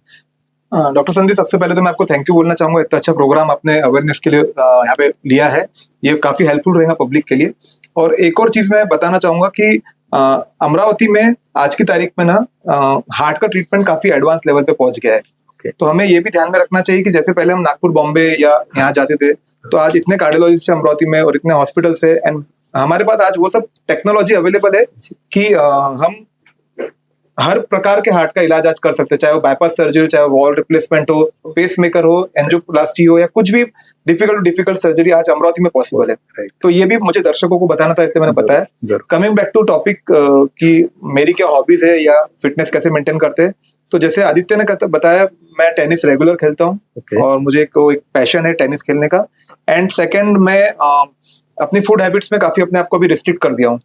डॉक्टर संदीप, सबसे पहले तो मैं आपको थैंक यू बोलना चाहूंगा। इतना अच्छा प्रोग्राम आपने अवेयरनेस के लिए यहाँ पे लिया है, ये काफी हेल्पफुल रहेगा पब्लिक के लिए। और एक और चीज मैं बताना चाहूंगा कि अमरावती में आज की तारीख में ना हार्ट का ट्रीटमेंट काफी एडवांस लेवल पे पहुंच गया है। तो हमें ये भी ध्यान में रखना चाहिए कि जैसे पहले हम नागपुर, बॉम्बे या यहाँ जाते थे, तो आज इतने कार्डियोलॉजिस्ट अमरावती में और इतने हॉस्पिटल्स है एंड हमारे पास आज वो सब टेक्नोलॉजी अवेलेबल है कि हम हर प्रकार के हार्ट का इलाज आज कर सकते हैं, चाहे वो बाईपास सर्जरी, चाहे वो वॉल रिप्लेसमेंट हो, पेस मेकर हो, एंजियोप्लास्टी हो या कुछ भी डिफिकल्ट सर्जरी आज अमरावती में पॉसिबल है। तो ये भी मुझे दर्शकों को बताना था, इसलिए मैंने बताया। कमिंग बैक टू टॉपिक कि मेरी क्या हॉबीज है या फिटनेस कैसे मेंटेन करते हैं, तो जैसे आदित्य ने बताया, मैं टेनिस रेगुलर खेलता हूँ और मुझे एक पैशन है टेनिस खेलने का। एंड सेकेंड, मैं अपनी फूड हैबिट्स में काफी अपने आप को भी रिस्ट्रिक्ट कर दिया हूँ।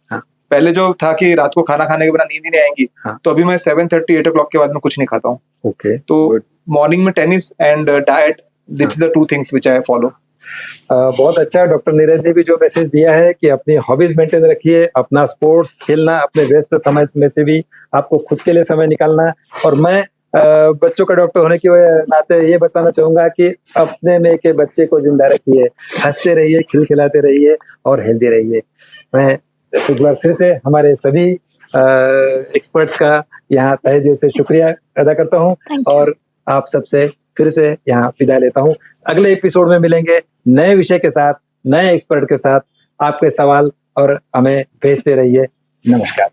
पहले जो था कि रात को खाना खाने के बिना नींद ही नहीं आएंगी, तो अभी मैं 7:30 8 o'clock के बाद में कुछ नहीं खाता हूँ। तो मॉर्निंग में tennis and diet, this is the 2 things which I follow। बहुत अच्छा। डॉक्टर नीरज ने भी जो मैसेज दिया है कि अपनी हॉबीज मेंटेन रखिए, अपना स्पोर्ट्स खेलना, अपने व्यस्त समय में से भी आपको खुद के लिए समय निकालना। और मैं बच्चों का डॉक्टर होने की नाते ये बताना चाहूंगा कि अपने में के बच्चे को जिंदा रखिए, हंसते रहिए, खिलखिलाते रहिए और हेल्दी रहिए। मैं एक बार फिर से हमारे सभी एक्सपर्ट्स का यहाँ तहे दिल से शुक्रिया अदा करता हूँ और आप सबसे फिर से यहाँ विदा लेता हूँ। अगले एपिसोड में मिलेंगे नए विषय के साथ, नए एक्सपर्ट के साथ। आपके सवाल और हमें भेजते रहिए। नमस्कार।